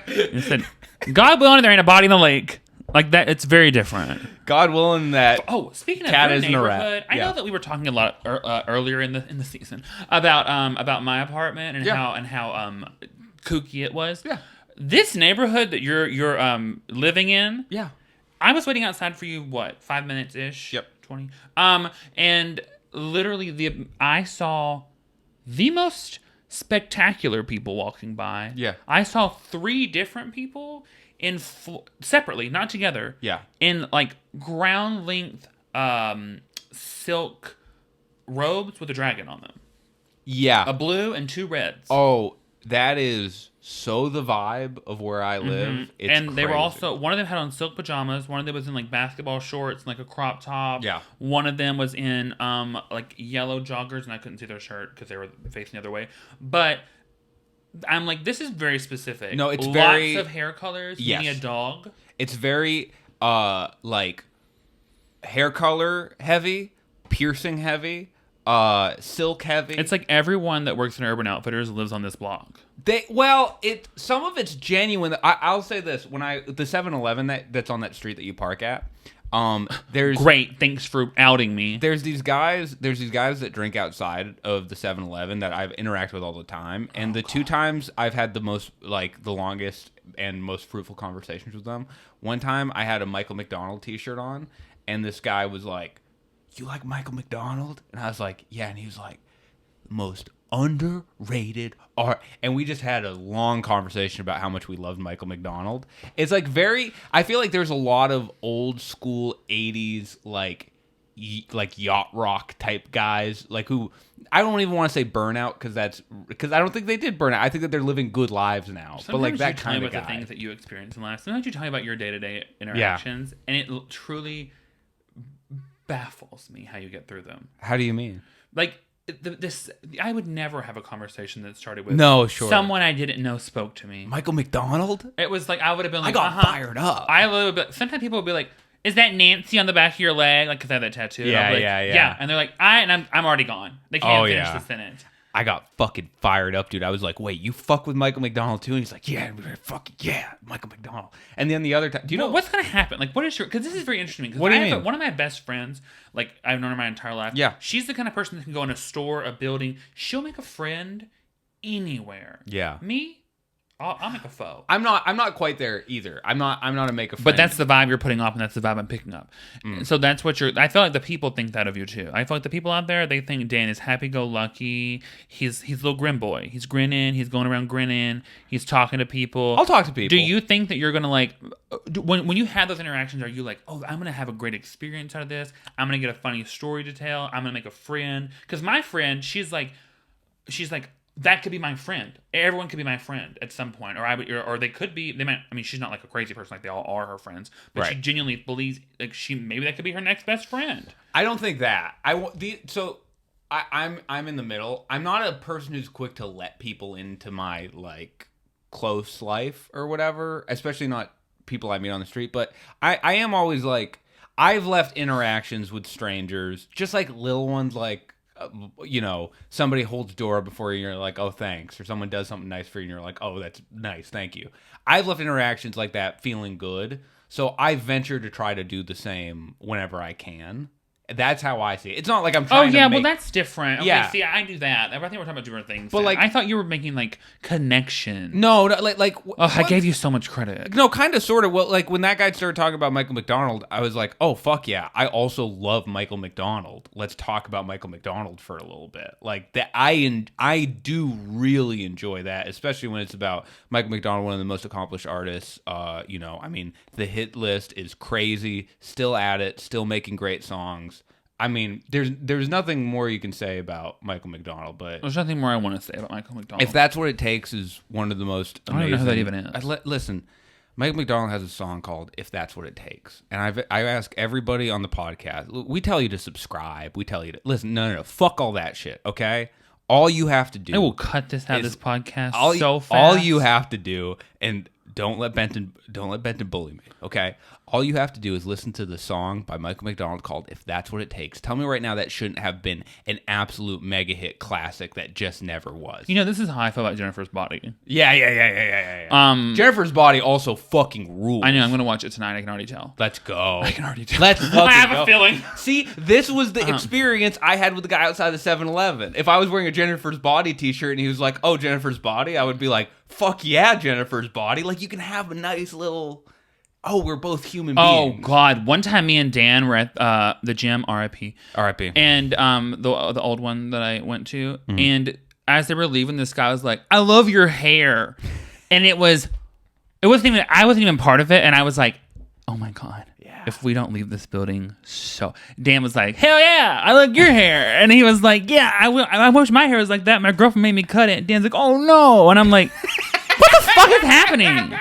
You said, God willing, there ain't a body in the lake. Like that, it's very different. God willing that. Oh, speaking of cat your isn't neighborhood, a rat. I know that we were talking a lot earlier in the season about my apartment and how kooky it was. Yeah. This neighborhood that you're living in. Yeah. I was waiting outside for you. What, 5 minutes ish? Yep. 20. And literally I saw the most spectacular people walking by. Yeah. I saw 3 different people separately, not together. Yeah. In like ground length silk robes with a dragon on them. Yeah. A blue and 2 reds. Oh, that is so the vibe of where I live. Mm-hmm. It's and they crazy. were also, one of them had on silk pajamas, one of them was in like basketball shorts and like a crop top. Yeah. One of them was in like yellow joggers, and I couldn't see their shirt because they were facing the other way. But I'm like, this is very specific. No, it's lots very of hair colors. Yes. Meaning a dog. It's very like hair color heavy, piercing heavy, silk heavy. It's like everyone that works in Urban Outfitters lives on this block. Some of it's genuine. I'll say this: when the 7-Eleven that's on that street that you park at, there's great. Thanks for outing me. There's these guys that drink outside of the 7-Eleven that I've interacted with all the time, and 2 times I've had the longest and most fruitful conversations with them. One time I had a Michael McDonald T-shirt on, and this guy was like, "You like Michael McDonald?" And I was like, "Yeah," and he was like, "Most underrated art," and we just had a long conversation about how much we loved Michael McDonald. It's like I feel like there's a lot of old school 80s like like yacht rock type guys, like who I don't even want to say burnout because I don't think they did burn out. I think that they're living good lives now. Sometimes but like that kind of of guy. The things that you experience in life. Sometimes you tell me about your day-to-day interactions, and it truly baffles me how you get through them. How do you mean? Like this, I would never have a conversation that started with someone I didn't know spoke to me. Michael McDonald. It was like I would have been like, I got fired up. Sometimes people would be like, "Is that Nancy on the back of your leg?" Like, 'cause I have that tattoo. Yeah, like, yeah. And they're like, I'm already gone. They can't finish the sentence. I got fucking fired up, dude. I was like, wait, you fuck with Michael McDonald too? And he's like, yeah, fucking yeah, Michael McDonald. And then the other time, do you know what's gonna happen? Like, what is your? Because this is very interesting. What do you mean? One of my best friends, like I've known her my entire life. Yeah, she's the kind of person that can go in a store, a building. She'll make a friend anywhere. Yeah, me. I'll make a foe. I'm not quite there either. I'm not a make a friend. But that's the vibe you're putting off, and that's the vibe I'm picking up. So that's what I feel like the people think that of you too. I feel like the people out there, they think Dan is happy-go-lucky. He's a little grin boy. He's grinning. He's going around grinning. He's talking to people. I'll talk to people. Do you think that you're gonna like when you have those interactions? Are you like, oh, I'm gonna have a great experience out of this. I'm gonna get a funny story to tell. I'm gonna make a friend. Because my friend, she's like. That could be my friend. Everyone could be my friend at some point, or they could be. They might. I mean, she's not like a crazy person; like they all are her friends. But she genuinely believes like maybe that could be her next best friend. I don't think that. I'm in the middle. I'm not a person who's quick to let people into my like close life or whatever, especially not people I meet on the street. But I am always like I've left interactions with strangers, just like little ones, like. Somebody holds door before you and you're like, oh, thanks. Or someone does something nice for you and you're like, oh, that's nice. Thank you. I've left interactions like that feeling good. So I venture to try to do the same whenever I can. That's how I see it. It's not like I'm trying to well, that's different. Okay, yeah. See, I do that. I think we're talking about different things. But like, I thought you were making like connection. No, like. I gave you so much credit. No, kind of, sort of. Well, like when that guy started talking about Michael McDonald, I was like, oh fuck yeah, I also love Michael McDonald. Let's talk about Michael McDonald for a little bit. Like that, I do really enjoy that, especially when it's about Michael McDonald, one of the most accomplished artists. I mean, the hit list is crazy. Still at it. Still making great songs. I mean, there's nothing more you can say about Michael McDonald, but there's nothing more I want to say about Michael McDonald. If That's What It Takes is one of the most amazing. I don't know who that even is. Listen, Michael McDonald has a song called "If That's What It Takes," and I ask everybody on the podcast. We tell you to subscribe. We tell you to listen. No, fuck all that shit. Okay, all you have to do. I will cut this out of this podcast so fast. All you have to do, and don't let Benton bully me. Okay. All you have to do is listen to the song by Michael McDonald called "If That's What It Takes." Tell me right now that shouldn't have been an absolute mega hit classic that just never was. This is how I feel about Jennifer's Body. Yeah. Jennifer's Body also fucking rules. I know. I'm going to watch it tonight. I can already tell. Let's go. I can already tell. Let's fucking I have a feeling. See, this was the experience I had with the guy outside the 7-Eleven. If I was wearing a Jennifer's Body t-shirt and he was like, oh, Jennifer's Body, I would be like, fuck yeah, Jennifer's Body. Like, you can have a nice little... Oh, we're both human beings. Oh, God. One time me and Dan were at the gym, RIP. RIP. And the old one that I went to. Mm-hmm. And as they were leaving, this guy was like, I love your hair. And I wasn't even part of it. And I was like, oh, my God. Yeah. If we don't leave this building, so... Dan was like, hell yeah, I like your hair. And he was like, yeah, I wish my hair was like that. My girlfriend made me cut it. And Dan's like, oh, no. And I'm like, what the fuck is happening?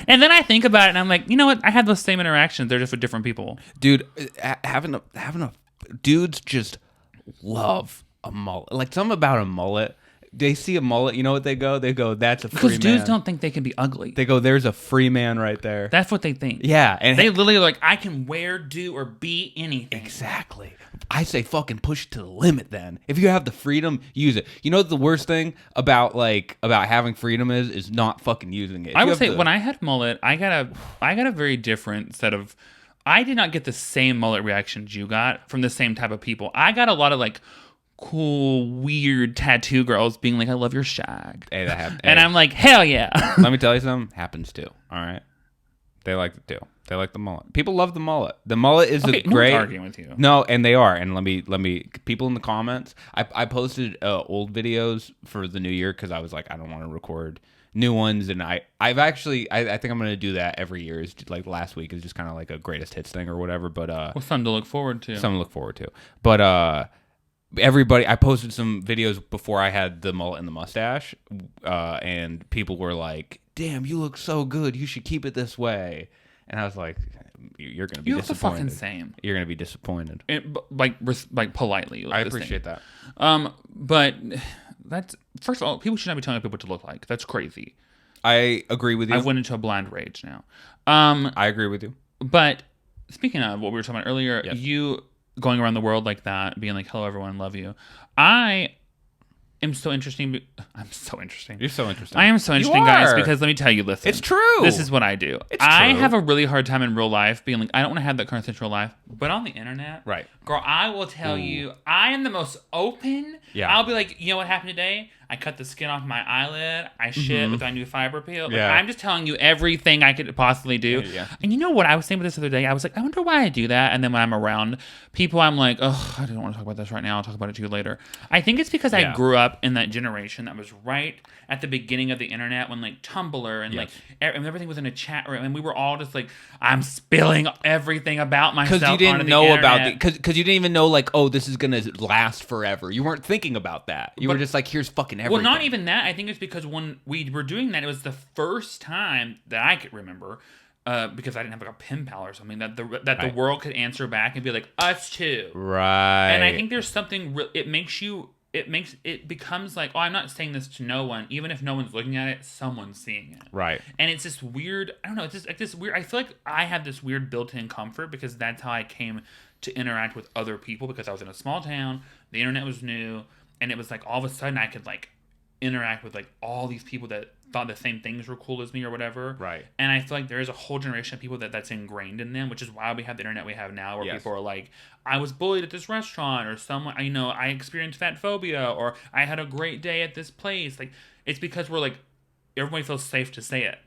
And then I think about it, and I'm like, you know what? I had those same interactions. They're just with different people. Dude, dudes just love a mullet. Like, something about a mullet. They see a mullet, you know what they go? They go, that's a free man. Because dudes don't think they can be ugly. They go, there's a free man right there. That's what they think. Yeah. And they literally are like, I can wear, do, or be anything. Exactly. I say fucking push it to the limit then. If you have the freedom, use it. You know what the worst thing about having freedom is not fucking using it. I would say when I had mullet, I got a very different set of... I did not get the same mullet reactions you got from the same type of people. I got a lot of like... cool, weird tattoo girls being like, I love your shag. Hey, that happened. And I'm like, hell yeah. Let me tell you something. Happens too. All right. They like it too. They like the mullet. People love the mullet. The mullet is a great. No one's arguing with you. No, and they are. And let me. People in the comments. I posted old videos for the new year because I was like, I don't want to record new ones, and I've actually I think I'm gonna do that every year. Is like last week is just kind of like a greatest hits thing or whatever. But something to look forward to. Something to look forward to. But everybody, I posted some videos before I had the mullet and the mustache, and people were like, "Damn, you look so good. You should keep it this way." And I was like, "You're gonna be disappointed. You look the fucking same. You're gonna be disappointed." Like politely. I appreciate that. But that's first of all, people should not be telling people what to look like. That's crazy. I agree with you. I went into a blind rage now. I agree with you. But speaking of what we were talking about earlier, yes. You going around the world like that, being like, "Hello, everyone, love you." I am so interesting. I'm so interesting. You're so interesting. I am so interesting, guys, because let me tell you, listen. It's true. This is what I do. I have a really hard time in real life being like, I don't want to have that conversation in real life, but on the internet, right? Girl, I will tell you, I am the most open. Yeah. I'll be like, you know what happened today? I cut the skin off my eyelid. I shit with my new fiber peel. Like, yeah. I'm just telling you everything I could possibly do. Yeah. And you know what? I was saying about this the other day. I was like, I wonder why I do that. And then when I'm around people, I'm like, oh, I don't want to talk about this right now. I'll talk about it to you later. I think it's because I grew up in that generation that was right at the beginning of the internet when like Tumblr and like and everything was in a chat room, and we were all just like, I'm spilling everything about myself. Because you didn't know about because you didn't even know like, oh, this is gonna last forever. You weren't thinking about that. You were just like, here's fucking everything. Well, not even that. I think it's because when we were doing that, it was the first time that I could remember, because I didn't have like a pen pal or something, that the world could answer back and be like, us too. Right. And I think there's something, it becomes like, oh, I'm not saying this to no one. Even if no one's looking at it, someone's seeing it. Right. And it's this weird, I don't know, it's just like this weird, I feel like I have this weird built-in comfort because that's how I came to interact with other people, because I was in a small town, the internet was new, and it was like all of a sudden I could like interact with like all these people that thought the same things were cool as me or whatever. Right. And I feel like there is a whole generation of people that's ingrained in them, which is why we have the internet we have now, where people are like, I was bullied at this restaurant, or someone, I experienced fat phobia, or I had a great day at this place. Like, it's because we're like, everybody feels safe to say it.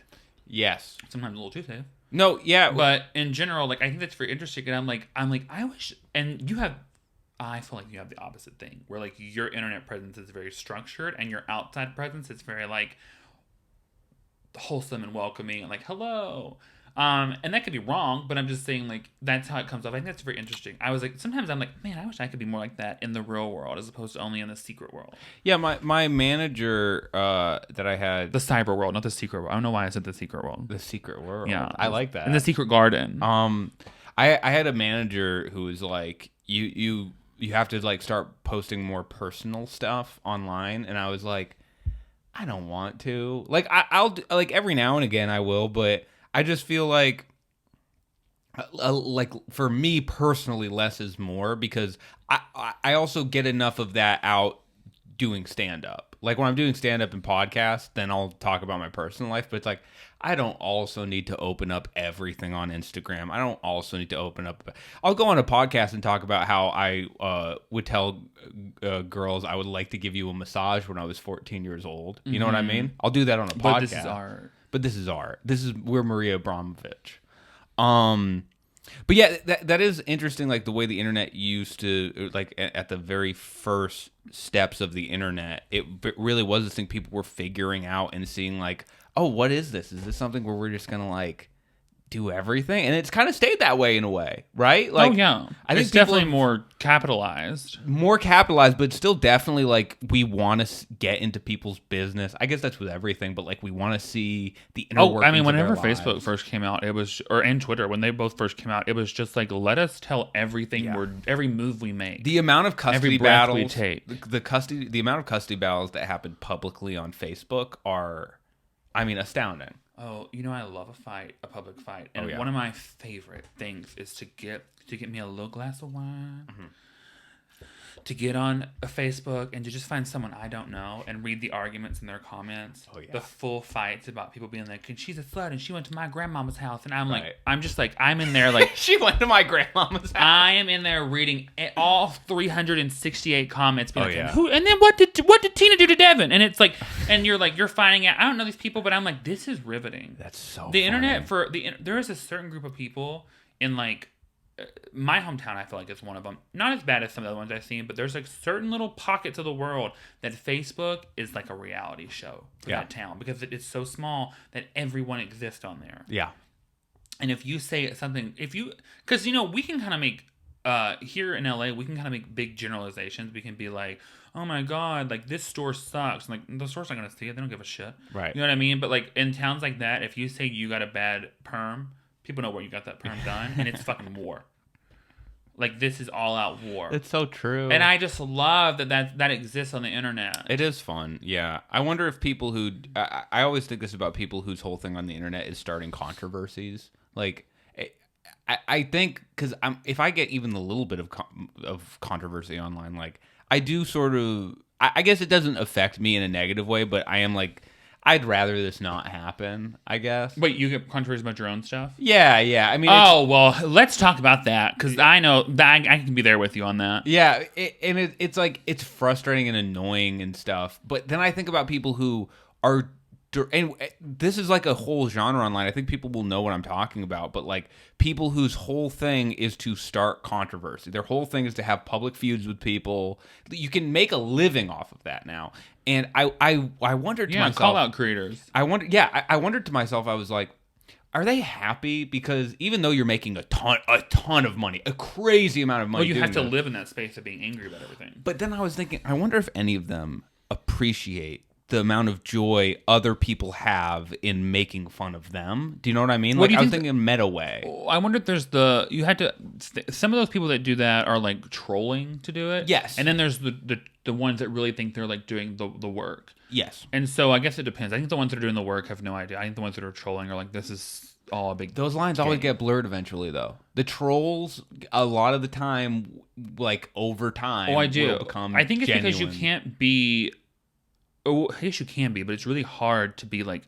Yes. Sometimes a little too safe. No, yeah. But in general, like, I think that's very interesting. And I'm like, I wish, and I feel like you have the opposite thing, where like your internet presence is very structured and your outside presence is very like wholesome and welcoming and like, hello. And that could be wrong, but I'm just saying like that's how it comes off. I think that's very interesting. I was like, sometimes I'm like, man, I wish I could be more like that in the real world as opposed to only in the secret world. Yeah, my manager that I had, the cyber world, not the secret world. I don't know why I said the secret world. The secret world. Yeah, I like that. In the secret garden. I had a manager who was like, you have to like start posting more personal stuff online, and I was like, I don't want to. Like I'll like every now and again I will, but I just feel like for me personally, less is more, because I also get enough of that out doing stand up. Like when I'm doing stand up and podcasts, then I'll talk about my personal life, but it's like I don't also need to open up everything on Instagram. I don't also need to open up. I'll go on a podcast and talk about how I would tell girls I would like to give you a massage when I was 14 years old. You know what I mean? I'll do that on a podcast. But this is art. But this is art. We're Maria Abramovich. But yeah, that is interesting. Like the way the internet used to, like at the very first steps of the internet, it really was this thing people were figuring out and seeing like, oh, what is this? Is this something where we're just gonna like do everything? And it's kind of stayed that way in a way, right? Like, oh yeah, I think it's definitely more capitalized, but still definitely like we want to get into people's business. I guess that's with everything, but like we want to see the inner workings. I mean, whenever Facebook first came out, it was, and Twitter, when they both first came out, it was just like, let us tell everything every move we make, the amount of custody battles we take, the amount of custody battles that happen publicly on Facebook are, I mean, astounding. Oh, I love a public fight. And one of my favorite things is to get me a little glass of wine, to get on a Facebook and to just find someone I don't know and read the arguments in their comments. Oh, yeah. The full fights about people being like, she's a slut and she went to my grandmama's house. And I'm like, I'm just like, I'm in there like. She went to my grandmama's house. I am in there reading all 368 comments. Being Who? And then what did Tina do to Devin? And it's like, and you're finding out, I don't know these people, but I'm like, this is riveting. That's so The funny. internet, there is a certain group of people in like, my hometown, I feel like it's one of them. Not as bad as some of the other ones I've seen, but there's like certain little pockets of the world that Facebook is like a reality show for that town because it's so small that everyone exists on there. Yeah. And if you say something, because we can kind of make here in LA, we can kind of make big generalizations. We can be like, oh my God, like this store sucks. Like the store's not gonna see it; they don't give a shit. Right. You know what I mean? But like in towns like that, if you say you got a bad perm, people know where you got that perm done, and it's fucking war. Like, this is all-out war. It's so true. And I just love that exists on the internet. It is fun, yeah. I wonder if people who... I always think this about people whose whole thing on the internet is starting controversies. Like, I think... Because if I get even a little bit of controversy online, like, I do sort of... I guess it doesn't affect me in a negative way, but I am like... I'd rather this not happen, I guess. Wait, you get controversies about your own stuff? Yeah. I mean, well, let's talk about that because I know that I can be there with you on that. Yeah, it's like it's frustrating and annoying and stuff. But then I think about people who are, and this is like a whole genre online. I think people will know what I'm talking about. But like people whose whole thing is to start controversy. Their whole thing is to have public feuds with people. You can make a living off of that now. And I wondered to myself, call out creators. I wondered to myself. I was like, are they happy? Because even though you're making a ton of money, a crazy amount of money, well, you have to live in that space of being angry about everything. But then I was thinking, I wonder if any of them appreciate the amount of joy other people have in making fun of them. Do you know what I mean? Like, I was thinking in meta way. I wonder if there's some of those people that do that are like trolling to do it. Yes. And then there's the ones that really think they're like doing the work. Yes. And so I guess it depends. I think the ones that are doing the work have no idea. I think the ones that are trolling are like, this is all a big... Those lines always get blurred eventually, though. The trolls, a lot of the time, like over time, I do. will become I think it's genuine. because you can't be... Oh, I guess you can be, but it's really hard to be like,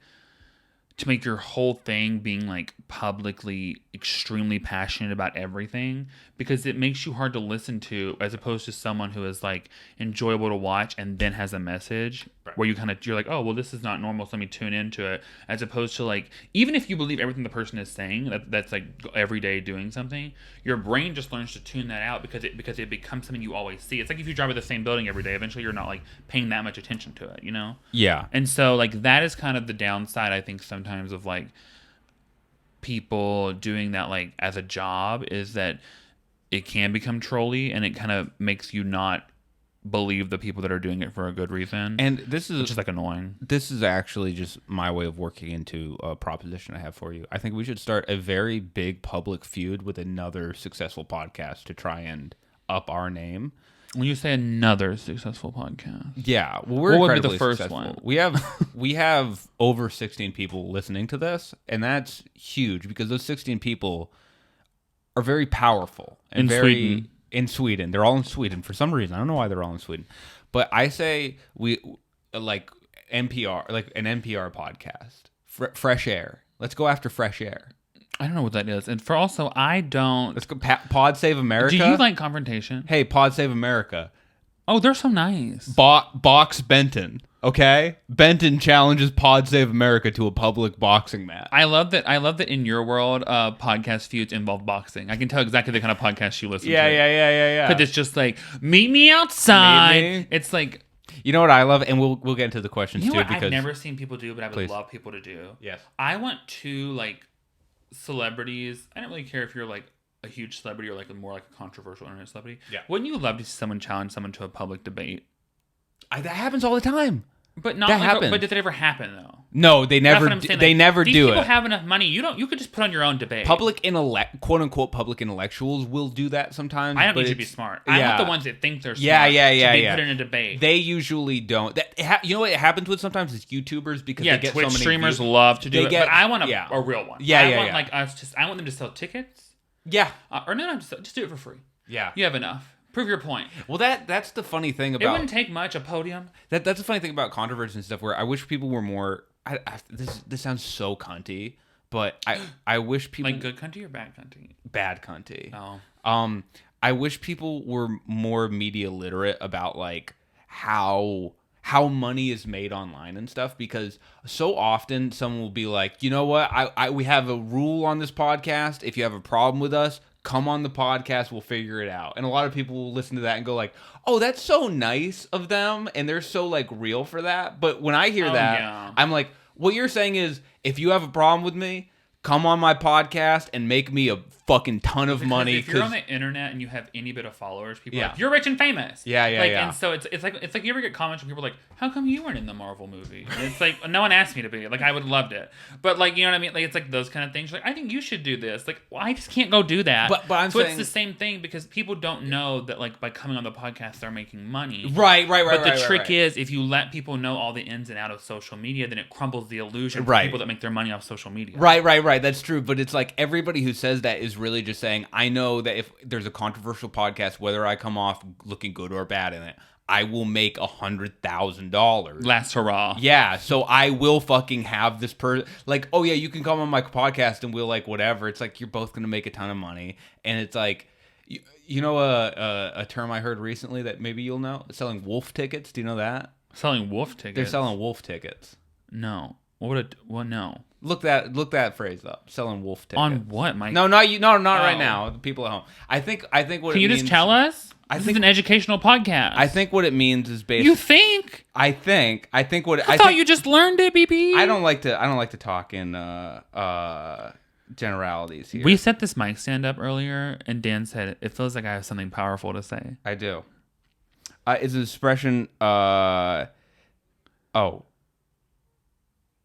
to make your whole thing being like publicly extremely passionate about everything, because it makes you hard to listen to as opposed to someone who is like enjoyable to watch and then has a message where you're like, oh, well, this is not normal, so let me tune into it, as opposed to like, even if you believe everything the person is saying, that's like every day doing something, your brain just learns to tune that out because it becomes something you always see. It's like if you drive by the same building every day, eventually you're not like paying that much attention to it, you know? Yeah. And so like that is kind of the downside, I think, sometimes of like people doing that like as a job, is that it can become trolly and it kind of makes you not believe the people that are doing it for a good reason. And this is just like annoying. This is actually just my way of working into a proposition I have for you. I think we should start a very big public feud with another successful podcast to try and up our name. When you say another successful podcast, yeah, well, we're what would be the first successful. one? We have over 16 people listening to this, and that's huge because those 16 people are very powerful and Sweden. In Sweden. They're all in Sweden for some reason. I don't know why they're all in Sweden. But I say we like NPR, like an NPR podcast. Fresh Air. Let's go after Fresh Air. I don't know what that is. And for also, I don't... Let's go Pod Save America. Do you like confrontation? Hey, Pod Save America. Oh, they're so nice. Box Benton. Okay? Benton challenges Pod Save America to a public boxing match. I love that in your world, podcast feuds involve boxing. I can tell exactly the kind of podcast you listen to. Yeah. Because it's just like, meet me outside. Meet me. It's like... You know what I love? And we'll get into the questions, you know too. What because I've never seen people do, but I would love people to do? Yes. I want two, like, celebrities. I don't really care if you're, like, a huge celebrity or, like, more like a controversial internet celebrity. Yeah. Wouldn't you love to see someone challenge someone to a public debate? That happens all the time. But not. But did that ever happen though? No, they never. They never do it. These people have enough money. You could just put on your own debate. Quote unquote public intellectuals will do that sometimes. I don't need you to be smart. I want the ones that think they're smart. Yeah. To be put in a debate. They usually don't. You know what it happens with sometimes is YouTubers because they get Twitch so many streamers views. love to do it. But I want a real one. I want like us. I want them to sell tickets. Yeah. Or no, just do it for free. Yeah. You have enough. Prove your point. Well, that's the funny thing about... It wouldn't take much, a podium. That's the funny thing about controversy and stuff, where I wish people were more... This sounds so cunty, but I wish people... Like good cunty or bad cunty? Bad cunty. Oh. I wish people were more media literate about, like, how money is made online and stuff, because so often someone will be like, you know what, we have a rule on this podcast. If you have a problem with us, come on the podcast, we'll figure it out. And a lot of people will listen to that and go like, oh, that's so nice of them, and they're so like real for that. But when I hear that, I'm like, what you're saying is, if you have a problem with me, come on my podcast and make me a fucking ton of money. If you're on the internet and you have any bit of followers, people are like, you're rich and famous. And so it's like you ever get comments from people like, how come you weren't in the Marvel movie? And it's like, no one asked me to be. Like, I would have loved it. But like, you know what I mean? Like, it's like those kind of things. Like, I think you should do this. Like, well, I just can't go do that. But I'm saying, it's the same thing, because people don't know that like by coming on the podcast they're making money. Right. But the trick is, if you let people know all the ins and outs of social media, then it crumbles the illusion for people that make their money off social media. Right. That's true. But it's like, everybody who says that is really just saying, I know that if there's a controversial podcast, whether I come off looking good or bad in it, I will make $100,000. Last hurrah. Yeah, so I will fucking have this like, oh yeah, you can come on my podcast and we'll like whatever. It's like, you're both gonna make a ton of money, and it's like, you know, a term I heard recently that maybe you'll know, selling wolf tickets. Do you know that? Selling wolf tickets. They're selling wolf tickets. No. No. Look that phrase up. Selling wolf tickets. On what, Mike? No, not you. No, not right now. The people at home. I think what Can it means... you just tell us? This is an educational podcast. I think what it means is basically... You think? I think what... I thought you just learned it, BP. I don't like to talk in generalities here. We set this mic stand up earlier, and Dan said, it feels like I have something powerful to say. I do. It's an expression...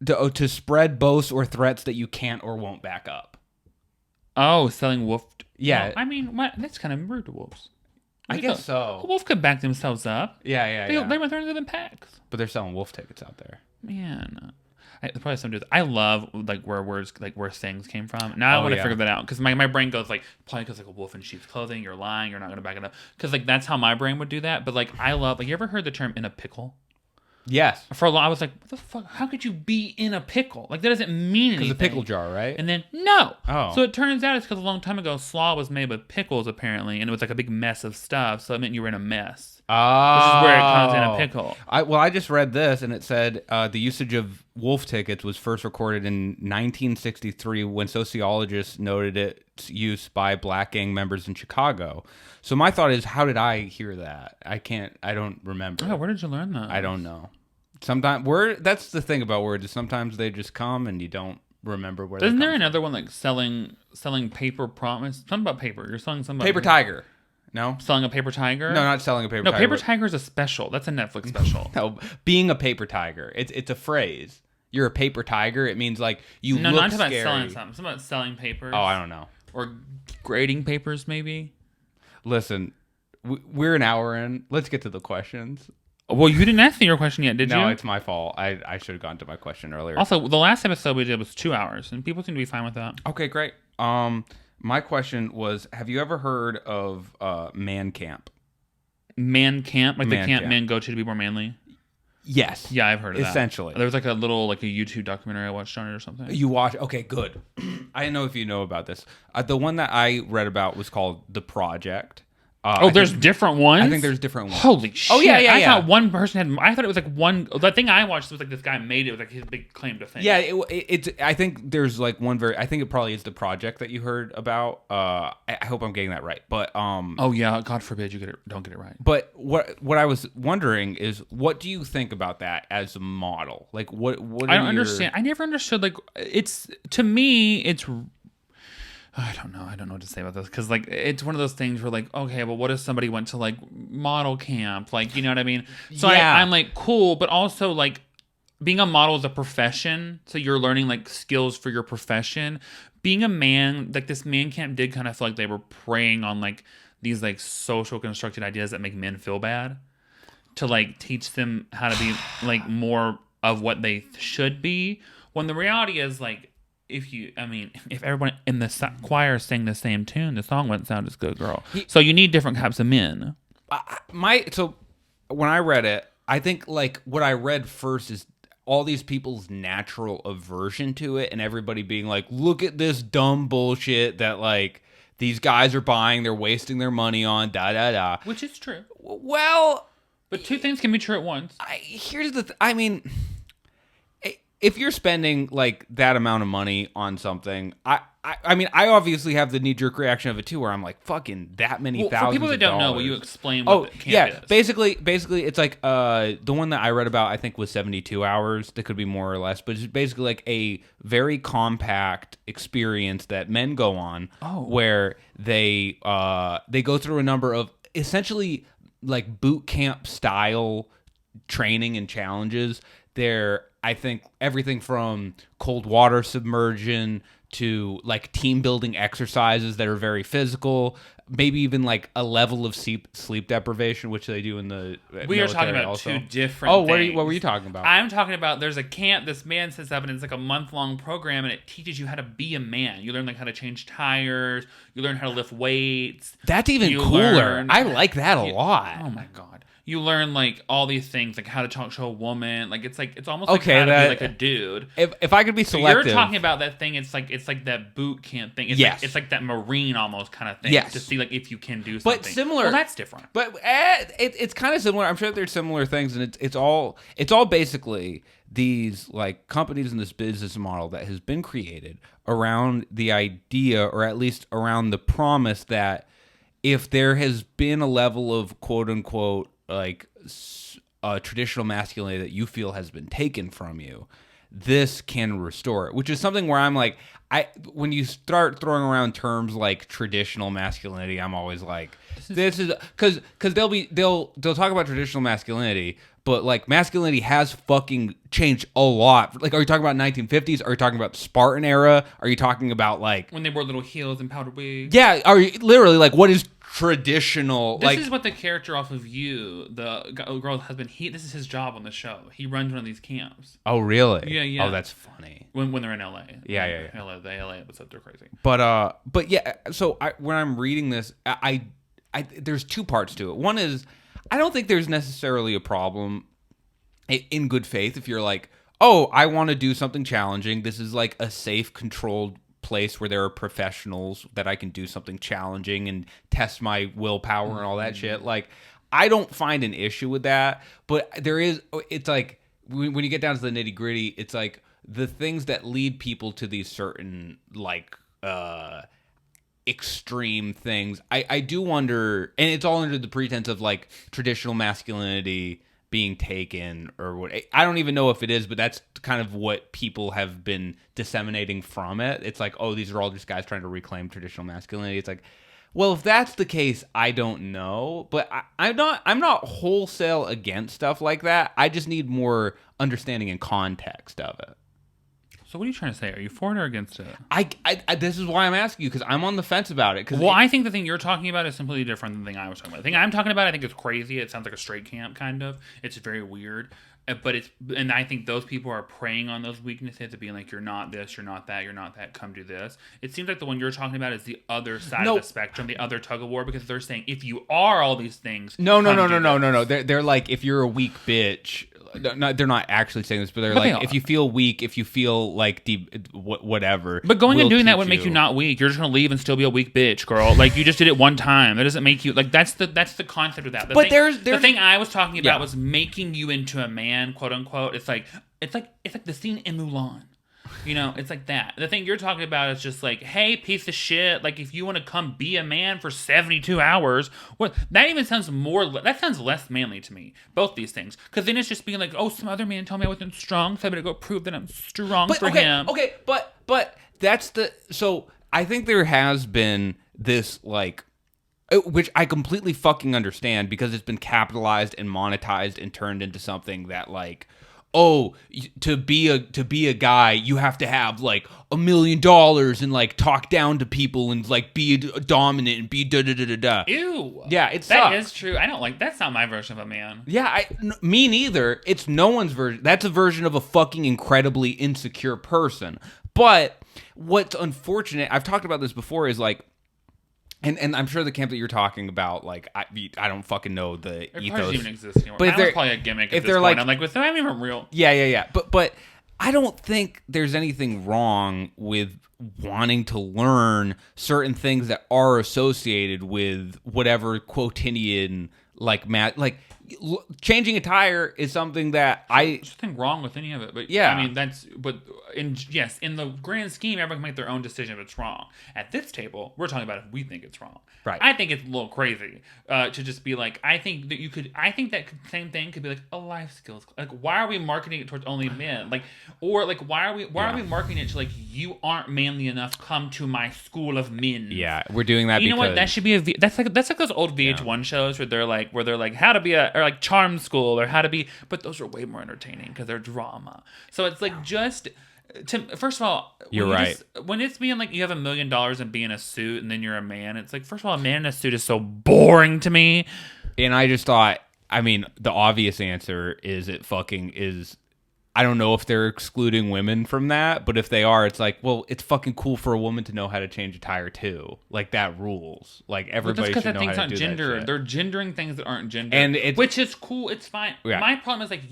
To spread boasts or threats that you can't or won't back up. Oh, selling wolf... Yeah. No, I mean, that's kind of rude to wolves. I guess so. A wolf could back themselves up. Yeah. They rather live in packs. But they're selling wolf tickets out there. Man. Probably something to do. I love like where words, like where sayings came from. Now I want to figure that out, because my brain goes like, probably because like a wolf in sheep's clothing, you're lying, you're not going to back it up. Because like that's how my brain would do that. But like I love, like, you ever heard the term in a pickle? Yes. For a while, I was like, what the fuck? How could you be in a pickle? Like, that doesn't mean anything. Because a pickle jar, right? And then, no. Oh. So it turns out it's because a long time ago, slaw was made with pickles, apparently, and it was like a big mess of stuff, so it meant you were in a mess. Oh. Which is where it comes in a pickle. I just read this, and it said the usage of wolf tickets was first recorded in 1963 when sociologists noted its use by black gang members in Chicago. So my thought is, how did I hear that? I don't remember. Oh, where did you learn that? I don't know. Sometimes that's the thing about words, is sometimes they just come and you don't remember where. Isn't there another one like selling paper promise? Something about paper. You're selling something. Paper tiger. No. Selling a paper tiger? No, not selling a paper tiger. No, paper tiger is a special. That's a Netflix special. No, being a paper tiger. It's a phrase. You're a paper tiger. It means like you look not scary. about selling something. It's about selling papers. Oh, I don't know. Or grading papers, maybe. Listen, we're an hour in. Let's get to the questions. Well, you didn't ask me your question yet, did you? No, it's my fault. I should have gone to my question earlier. Also, the last episode we did was 2 hours, and people seem to be fine with that. Okay, great. My question was, have you ever heard of man camp? Man camp? Like the camp men go to be more manly? Yes. Yeah, I've heard of that. Essentially. There was like a YouTube documentary I watched on it or something. You watch? Okay, good. I don't know if you know about this. The one that I read about was called The Project. There's different ones? I think there's different ones. Holy shit. Oh, yeah. I thought one person had... I thought it was like one... The thing I watched was like this guy made it. It was like his big claim to fame. Yeah, it's... I think there's like one I think it probably is The Project that you heard about. I hope I'm getting that right. But... Oh, yeah. God forbid you don't get it right. But what I was wondering is, what do you think about that as a model? Like, what I don't understand. I never understood, like... It's... To me, it's... I don't know what to say about this, because like it's one of those things where like, okay, well, what if somebody went to like model camp, like, you know what I mean? So yeah. I'm like, cool, but also like being a model is a profession, so you're learning like skills for your profession. Being a man, like this man camp did kind of feel like they were preying on like these like social constructed ideas that make men feel bad, to like teach them how to be like more of what they should be, when the reality is like, if everyone in the choir sang the same tune, the song wouldn't sound as good, girl. So you need different types of men. So when I read it, I think like what I read first is all these people's natural aversion to it, and everybody being like, "Look at this dumb bullshit that like these guys are buying. They're wasting their money on da da da." Which is true. Well, but two things can be true at once. If you're spending like that amount of money on something, I obviously have the knee-jerk reaction of it too, where I'm like, fucking that many thousands. For people that don't know, will you explain what the camp is? Basically, it's like the one that I read about, I think, was 72 hours. That could be more or less, but it's basically like a very compact experience that men go on, where they go through a number of essentially like boot camp style training and challenges. I think everything from cold water submersion to like team building exercises that are very physical, maybe even like a level of sleep deprivation, which they do in the we are talking about also. Two different things. What were you talking about? I'm talking about there's a camp this man sets up, and it's like a month-long program, and it teaches you how to be a man. You learn like how to change tires, you learn how to lift weights. That's even cooler. I like that a lot. Oh my God. You learn like all these things, like how to talk to a woman. Like it's almost like how to be like a dude. If I could be selective, you're talking about that thing. It's like that boot camp thing. It's like that Marine almost kind of thing. Yes. To see like if you can do something. But similar. Well, that's different. But it's kind of similar. I'm sure there's similar things, and it's all basically these like companies in this business model that has been created around the idea, or at least around the promise that if there has been a level of quote unquote like traditional masculinity that you feel has been taken from you, this can restore it, which is something where I'm like, when you start throwing around terms like traditional masculinity, I'm always like, this is because they'll talk about traditional masculinity, but like masculinity has fucking changed a lot. Like, are you talking about 1950s? Are you talking about the Spartan era? Are you talking about like when they wore little heels and powdered wigs? Yeah, are you literally like what is traditional? This is what the character off of You, the girl's husband, this is his job on the show. He runs one of these camps. Oh, really? Yeah. Oh, that's funny. When they're in LA. Yeah. The LA episodes are crazy. But yeah, so when I'm reading this, I there's two parts to it. One is, I don't think there's necessarily a problem in good faith if you're like, oh, I want to do something challenging. This is like a safe, controlled place where there are professionals that I can do something challenging and test my willpower and all that shit. Like, I don't find an issue with that, but it's like when you get down to the nitty gritty, it's like the things that lead people to these certain like extreme things. I do wonder, and it's all under the pretense of like traditional masculinity being taken, or what, I don't even know if it is, but that's kind of what people have been disseminating from it. It's like, oh, these are all just guys trying to reclaim traditional masculinity. It's like, well, if that's the case, I don't know, but I'm not wholesale against stuff like that. I just need more understanding and context of it. So what are you trying to say? Are you for it or against it? I this is why I'm asking you, because I'm on the fence about it. I think the thing you're talking about is completely different than the thing I was talking about. The thing I'm talking about, I think it's crazy. It sounds like a straight camp, kind of. It's very weird. And I think those people are preying on those weaknesses of being like, you're not this, you're not that, you're not that, come do this. It seems like the one you're talking about is the other side of the spectrum, the other tug of war, because they're saying, if you are all these things, No. They're like, if you're a weak bitch. No, they're not actually saying this, but they're like, if you feel weak, if you feel like whatever. But going and doing that would make you not weak. You're just gonna leave and still be a weak bitch, girl. Like, you just did it one time. That doesn't make you like. That's the concept of that. The thing I was talking about was making you into a man, quote unquote. It's like the scene in Mulan. You know, it's like that. The thing you're talking about is just like, hey, piece of shit. Like, if you want to come be a man for 72 hours, that even sounds that sounds less manly to me. Both these things. Because then it's just being like, oh, some other man told me I wasn't strong, so I'm going to go prove that I'm strong for him. Okay, but that's so I think there has been this, like, which I completely fucking understand, because it's been capitalized and monetized and turned into something that, like, oh, to be a guy, you have to have like $1 million and like talk down to people and like be dominant and be da da da da da. Ew. Yeah, that is true. I don't like. That's not my version of a man. Yeah, me neither. It's no one's version. That's a version of a fucking incredibly insecure person. But What's unfortunate, I've talked about this before, is like, and I'm sure the camp that you're talking about, like, I don't fucking know the ethos. It doesn't even exist anymore. But that was probably a gimmick at this point. Like, I'm like, was that even real? Yeah. But I don't think there's anything wrong with wanting to learn certain things that are associated with whatever quotidian, like, changing a tire is something that There's nothing wrong with any of it, but yeah, I mean in the grand scheme, everyone can make their own decision if it's wrong. At this table, we're talking about if we think it's wrong. Right. I think it's a little crazy to just be like, I think that same thing could be like a life skills. Like, why are we marketing it towards only men? Like, or like, why are we marketing it to like, you aren't manly enough, come to my school of men? Yeah, we're doing that. You know what? That should be that's like those old VH1 shows where they're like how to be or like charm school or how to be, but those are way more entertaining because they're drama. So it's like first of all, you're right. When it's being like you have $1 million and be in a suit and then you're a man, it's like, first of all, a man in a suit is so boring to me. And I just thought, I mean, the obvious answer is it fucking is. I don't know if they're excluding women from that, but if they are, it's like, well, it's fucking cool for a woman to know how to change a tire too. Like, that rules. Like, everybody should know how to do gender. that shit. They're gendering things that aren't gender, which is cool. It's fine. Yeah. My problem is, like,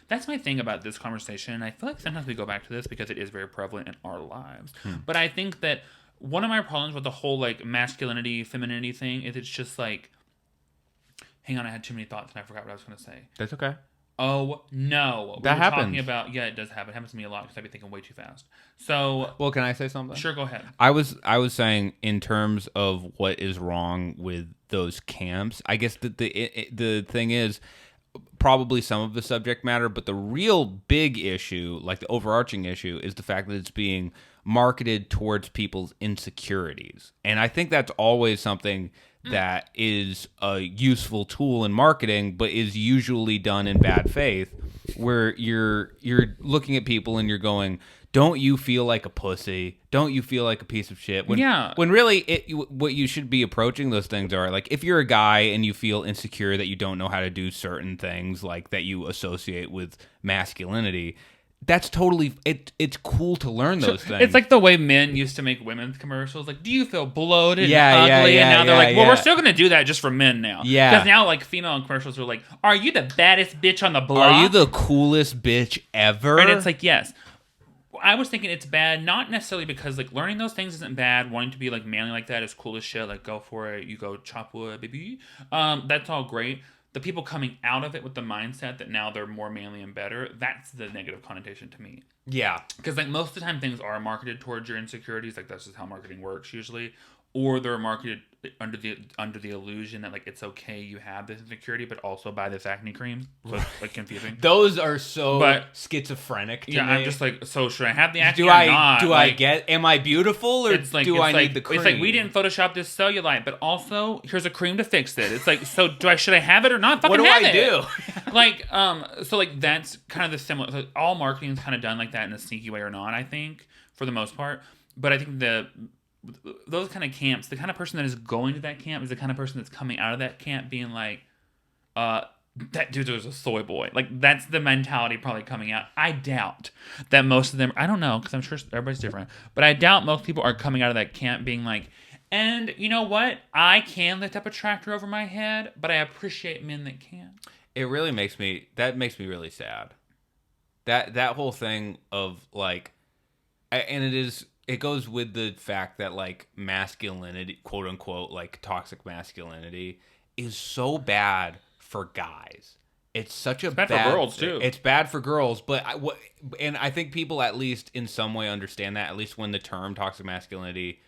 that's my thing about this conversation, and I feel like sometimes we go back to this because it is very prevalent in our lives. But I think that one of my problems with the whole, like, masculinity, femininity thing is it's just like, hang on, I had too many thoughts and I forgot what I was going to say. That's okay. Oh, no. That happens. Talking about, yeah, it does happen. It happens to me a lot because I be thinking way too fast. So, well, can I say something? Sure, go ahead. I was saying, in terms of what is wrong with those camps, I guess that the thing is probably some of the subject matter, but the real big issue, like the overarching issue, is the fact that it's being marketed towards people's insecurities. And I think that's always something that is a useful tool in marketing, but is usually done in bad faith, where you're looking at people and you're going, don't you feel like a pussy? Don't you feel like a piece of shit? When really what you should be approaching those things are, like, if you're a guy and you feel insecure that you don't know how to do certain things, like that you associate with masculinity, that's totally it's cool to learn those things. It's like the way men used to make women's commercials. Like, do you feel bloated and ugly? And now they're like, well, we're still going to do that just for men now. Yeah. Because now, like, female commercials are like, are you the baddest bitch on the block? Are you the coolest bitch ever? And it's like, yes. I was thinking it's bad, not necessarily because, like, learning those things isn't bad. Wanting to be, like, manly like that is cool as shit. Like, go for it. You go chop wood, baby. That's all great. The people coming out of it with the mindset that now they're more manly and better, that's the negative connotation to me. Yeah. Because, like, most of the time things are marketed towards your insecurities. Like, that's just how marketing works usually. Or they're marketed under the illusion that, like, it's okay you have this insecurity, but also buy this acne cream. So it's, like, confusing. Those are so schizophrenic to me. I'm just like, so should I have the acne or not? Am I beautiful, or do I need the cream? It's like, we didn't Photoshop this cellulite, but also here's a cream to fix it. It's like, so should I have it or not? Fucking have it. What do I do? Like, so, like, that's kind of the similar. So all marketing is kind of done like that in a sneaky way or not, I think, for the most part. But I think those kind of camps, the kind of person that is going to that camp is the kind of person that's coming out of that camp being like, that dude was a soy boy. Like, that's the mentality probably coming out. I doubt that most of them, I don't know, because I'm sure everybody's different, but I doubt most people are coming out of that camp being like, and you know what? I can lift up a tractor over my head, but I appreciate men that can. It really makes me really sad. That whole thing of, like, and it goes with the fact that, like, masculinity, quote unquote, like, toxic masculinity is so bad for guys. It's such a bad for girls too. It's bad for girls, but I think people at least in some way understand that. At least when the term toxic masculinity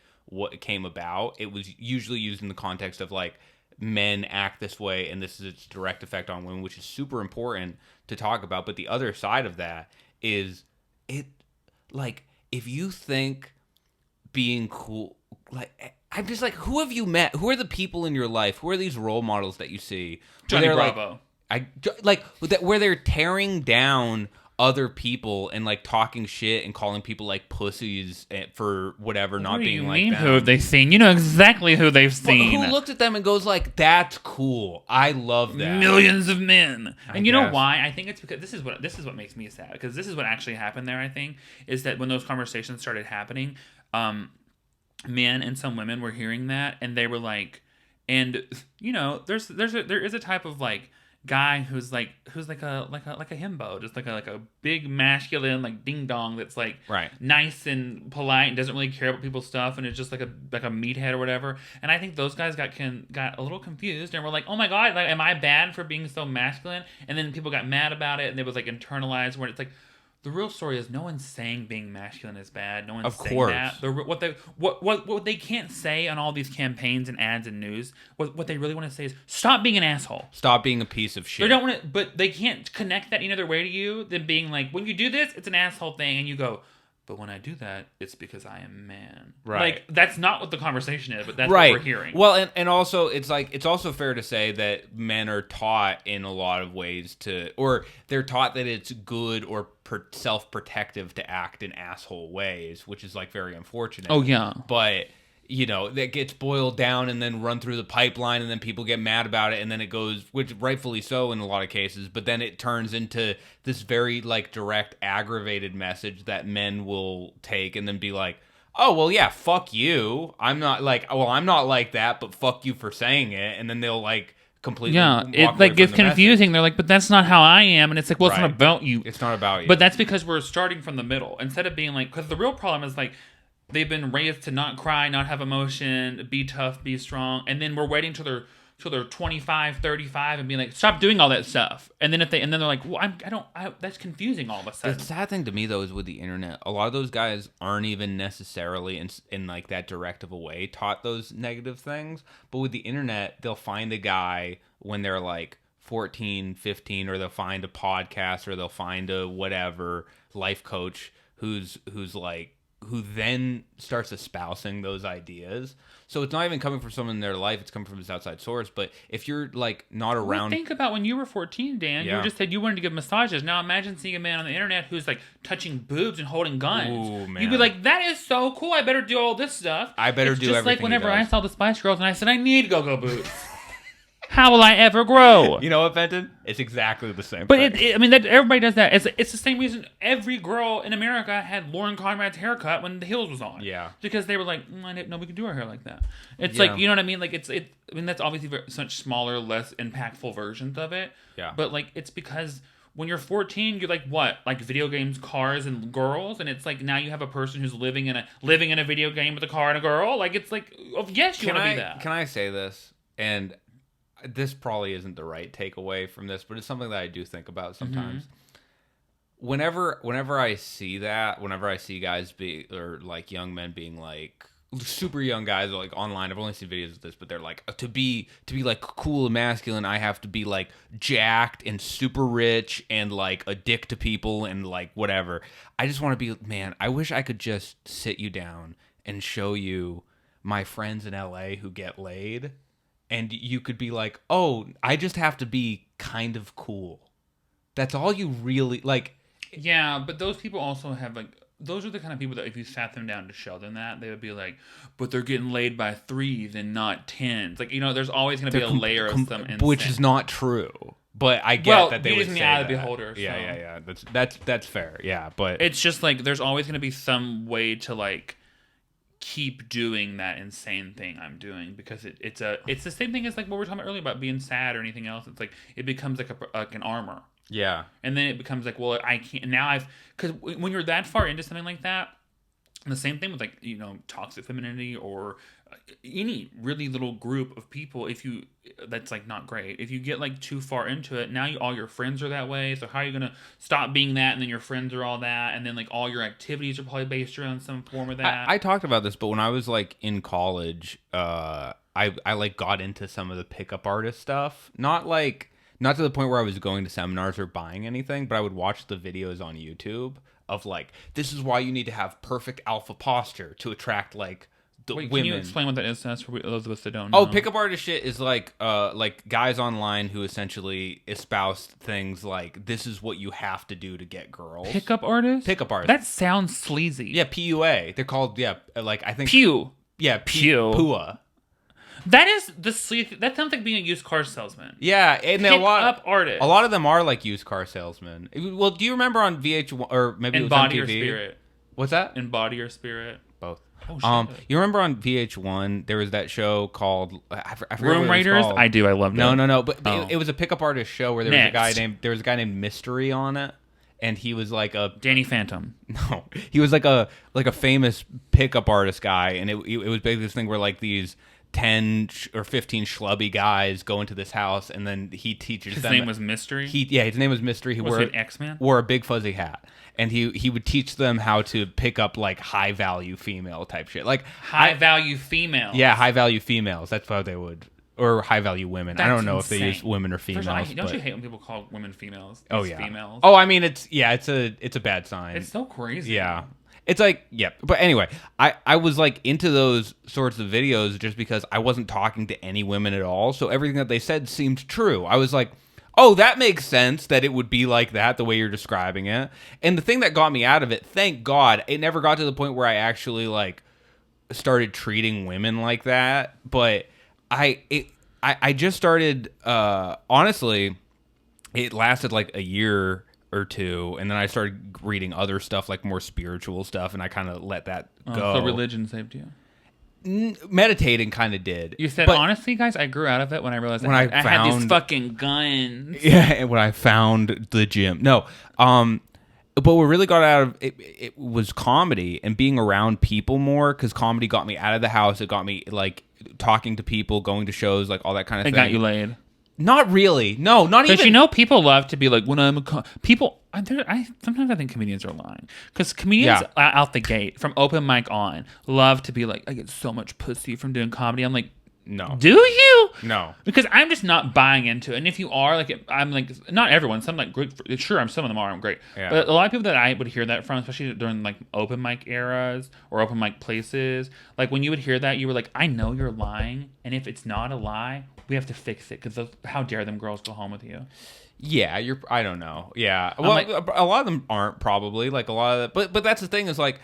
came about, it was usually used in the context of, like, men act this way and this is its direct effect on women, which is super important to talk about. But the other side of that is it, like, if you think being cool, like, I'm just like, who have you met? Who are the people in your life? Who are these role models that you see? Johnny Bravo. Where they're tearing down other people and like talking shit and calling people like pussies for whatever not being like them. Who have they seen? You know exactly who they've seen. Who looks at them and goes like, "That's cool. I love that." Millions of men. And you know why? I think it's because this is what makes me sad, because this is what actually happened there. I think is that when those conversations started happening, men and some women were hearing that, and they were like, and you know, there is a type of like guy who's like a himbo, just like a big masculine like ding dong that's like nice and polite and doesn't really care about people's stuff, and it's just like a meathead or whatever. And I think those guys got a little confused and were like, oh my god, like, am I bad for being so masculine? And then people got mad about it, and they was like internalized where it's like, the real story is no one's saying being masculine is bad. No one's saying that. What they can't say on all these campaigns and ads and news, what they really want to say is stop being an asshole. Stop being a piece of shit. They don't want to, but they can't connect that any other way to you than being like, when you do this, it's an asshole thing, and you go, but when I do that, it's because I am man. Right. Like, that's not what the conversation is, but that's what we're hearing. Well, and also, it's also fair to say that men are taught in a lot of ways or they're taught that it's good or self-protective to act in asshole ways, which is like very unfortunate. Oh, yeah. But, you know, that gets boiled down and then run through the pipeline, and then people get mad about it, and then it goes, which rightfully so in a lot of cases, but then it turns into this very like direct, aggravated message that men will take and then be like, oh, well, yeah, fuck you. I'm not like that, but fuck you for saying it. And then they'll like completely it like gets confusing. Message. They're like, but that's not how I am. And it's like, well, it's not about you. It's not about you. But that's because we're starting from the middle instead of being like, because the real problem is like, they've been raised to not cry, not have emotion, be tough, be strong, and then we're waiting till they're 25, 35 and being like, stop doing all that stuff. And then they're like, well, that's confusing all of a sudden. The sad thing to me though is with the internet, a lot of those guys aren't even necessarily in like that direct of a way taught those negative things. But with the internet, they'll find a guy when they're like 14, 15, or they'll find a podcast, or they'll find a whatever life coach who's like, who then starts espousing those ideas. So it's not even coming from someone in their life, it's coming from this outside source. But if you're like not around... Think about when you were 14, Dan. You just said you wanted to give massages. Now imagine seeing a man on the internet who's like touching boobs and holding guns. Ooh, man. You'd be like, that is so cool. I better do all this stuff. I better do everything. Just like whenever I saw the Spice Girls and I said, I need go-go boobs. How will I ever grow? You know what, Benton? It's exactly the same. But everybody does that. It's the same reason every girl in America had Lauren Conrad's haircut when the heels was on. Yeah, because they were like, I didn't know we could do our hair like that. It's like, you know what I mean? Like I mean, that's obviously such smaller, less impactful versions of it. Yeah. But like, it's because when you're 14, you're like, what? Like video games, cars, and girls, and it's like now you have a person who's living in a video game with a car and a girl. Like it's like, yes, you want to be that. Can I say this? And this probably isn't the right takeaway from this, but it's something that I do think about sometimes. Mm-hmm. Whenever I see that, whenever I see guys or like young men being like super young guys, or like online, I've only seen videos of this, but they're like, to be like cool and masculine, I have to be like jacked and super rich and like a dick to people and like whatever. I just want to be, man, I wish I could just sit you down and show you my friends in LA who get laid. And you could be like, oh, I just have to be kind of cool. That's all you really like. Yeah, but those people also have like, those are the kind of people that if you sat them down to show them that, they would be like, but they're getting laid by 3s and not 10s. Like, you know, there's always going to be a layer of some insane. Which is not true. But I get that they would say that. The beholder. Yeah. That's fair. Yeah, but it's just like there's always going to be some way to like keep doing that insane thing I'm doing, because it's the same thing as like what we were talking about earlier about being sad or anything else. It's like it becomes like an armor. Yeah. And then it becomes like, well, I can't now. Because when you're that far into something like that, and the same thing with like, you know, toxic femininity or any really little group of people, that's like not great. If you get like too far into it, now all your friends are that way. So how are you gonna stop being that? And then your friends are all that, and then like all your activities are probably based around some form of that. I talked about this, but when I was like in college, I like got into some of the pickup artist stuff. Not to the point where I was going to seminars or buying anything, but I would watch the videos on YouTube of like, this is why you need to have perfect alpha posture to attract like Wait, women. Can you explain what that is for those of us that don't know? Oh, pickup artist shit is like guys online who essentially espouse things like this is what you have to do to get girls. Pickup artists? Pickup artists. That sounds sleazy. Yeah, PUA. They're called I think Pew. Yeah, Pew. PUA. That is the sleazy. That sounds like being a used car salesman. Yeah, and a lot of them are like used car salesmen. Well, do you remember on VH1 or maybe it was on TV? Embody Your Spirit. What's that? Embody Your Spirit. Both. Oh, shit. You remember on VH1 there was that show called I forget Room Raiders? I do. I loved it. No. But it was a pickup artist show where there was a guy named Mystery on it, and he was like a Danny Phantom. No, he was like a famous pickup artist guy, and it was basically this thing where like these 10 or 15 schlubby guys go into this house, and then he teaches them. His name was Mystery? His name was Mystery. He was he an X-Man? Wore a big fuzzy hat. And he would teach them how to pick up like high value female type shit. Like high value females. Yeah, high value females. That's how they would. Or high value women. I don't know if they use women or females. Don't you hate when people call women females? Oh yeah. Females? Oh, I mean it's a bad sign. It's so crazy. Yeah. It's like, yeah. But anyway, I was like into those sorts of videos just because I wasn't talking to any women at all. So everything that they said seemed true. I was like, oh, that makes sense that it would be like that, the way you're describing it. And the thing that got me out of it, thank God, it never got to the point where I actually like started treating women like that. But I just started, honestly, it lasted like a year or two, and then I started reading other stuff, like more spiritual stuff, and I kind of let that go. So religion saved you? Meditating kind of did. You said, honestly, guys, I grew out of it when I realized I had these fucking guns. Yeah, and when I found the gym. No, but what really got out of it was comedy and being around people more, because comedy got me out of the house. It got me like talking to people, going to shows, like all that kind of thing. It got you laid. Not really. No, not even. Because people love to be like, when I'm people. Sometimes I think comedians are lying, because comedians out the gate from open mic on love to be like, I get so much pussy from doing comedy. I'm like, no. Do you? No. Because I'm just not buying into it. And if you are, like, I'm like, not everyone. Some like great. Sure, some of them are. I'm great. Yeah. But a lot of people that I would hear that from, especially during like open mic eras or open mic places, like when you would hear that, you were like, I know you're lying, and if it's not a lie, we have to fix it, because how dare them girls go home with you? Yeah, I don't know. Yeah, well, like, a lot of them aren't, probably, like a lot of that. But that's the thing, is like,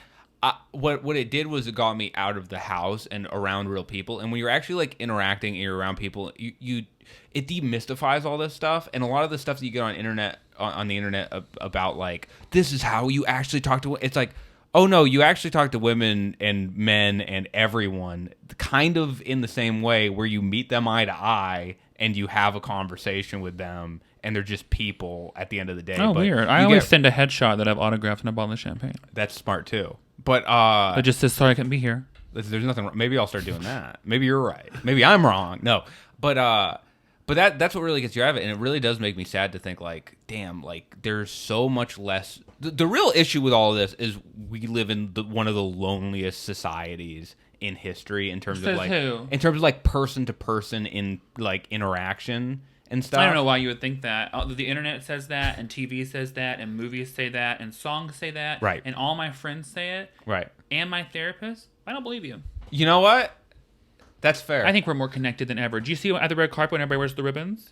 what it did was it got me out of the house and around real people. And when you're actually like interacting and you're around people, it demystifies all this stuff. And a lot of the stuff that you get on the internet about like, this is how you actually talk to. It's like, oh no, you actually talk to women and men and everyone kind of in the same way, where you meet them eye to eye and you have a conversation with them, and they're just people at the end of the day. Oh, but weird. I always send a headshot that I've autographed in a bottle of champagne. That's smart too. But it just says, sorry I couldn't be here. There's nothing wrong. Maybe I'll start doing that. Maybe you're right. Maybe I'm wrong. No. But that's what really gets you out of it. And it really does make me sad to think like, damn, like there's so much less. The real issue with all of this is we live in one of the loneliest societies in history in terms of like person to person in like interaction and stuff. I don't know why you would think that. The internet says that, and TV says that, and movies say that, and songs say that. Right. And all my friends say it. Right. And my therapist. I don't believe you. You know what? That's fair. I think we're more connected than ever. Do you see at the red carpet when everybody wears the ribbons?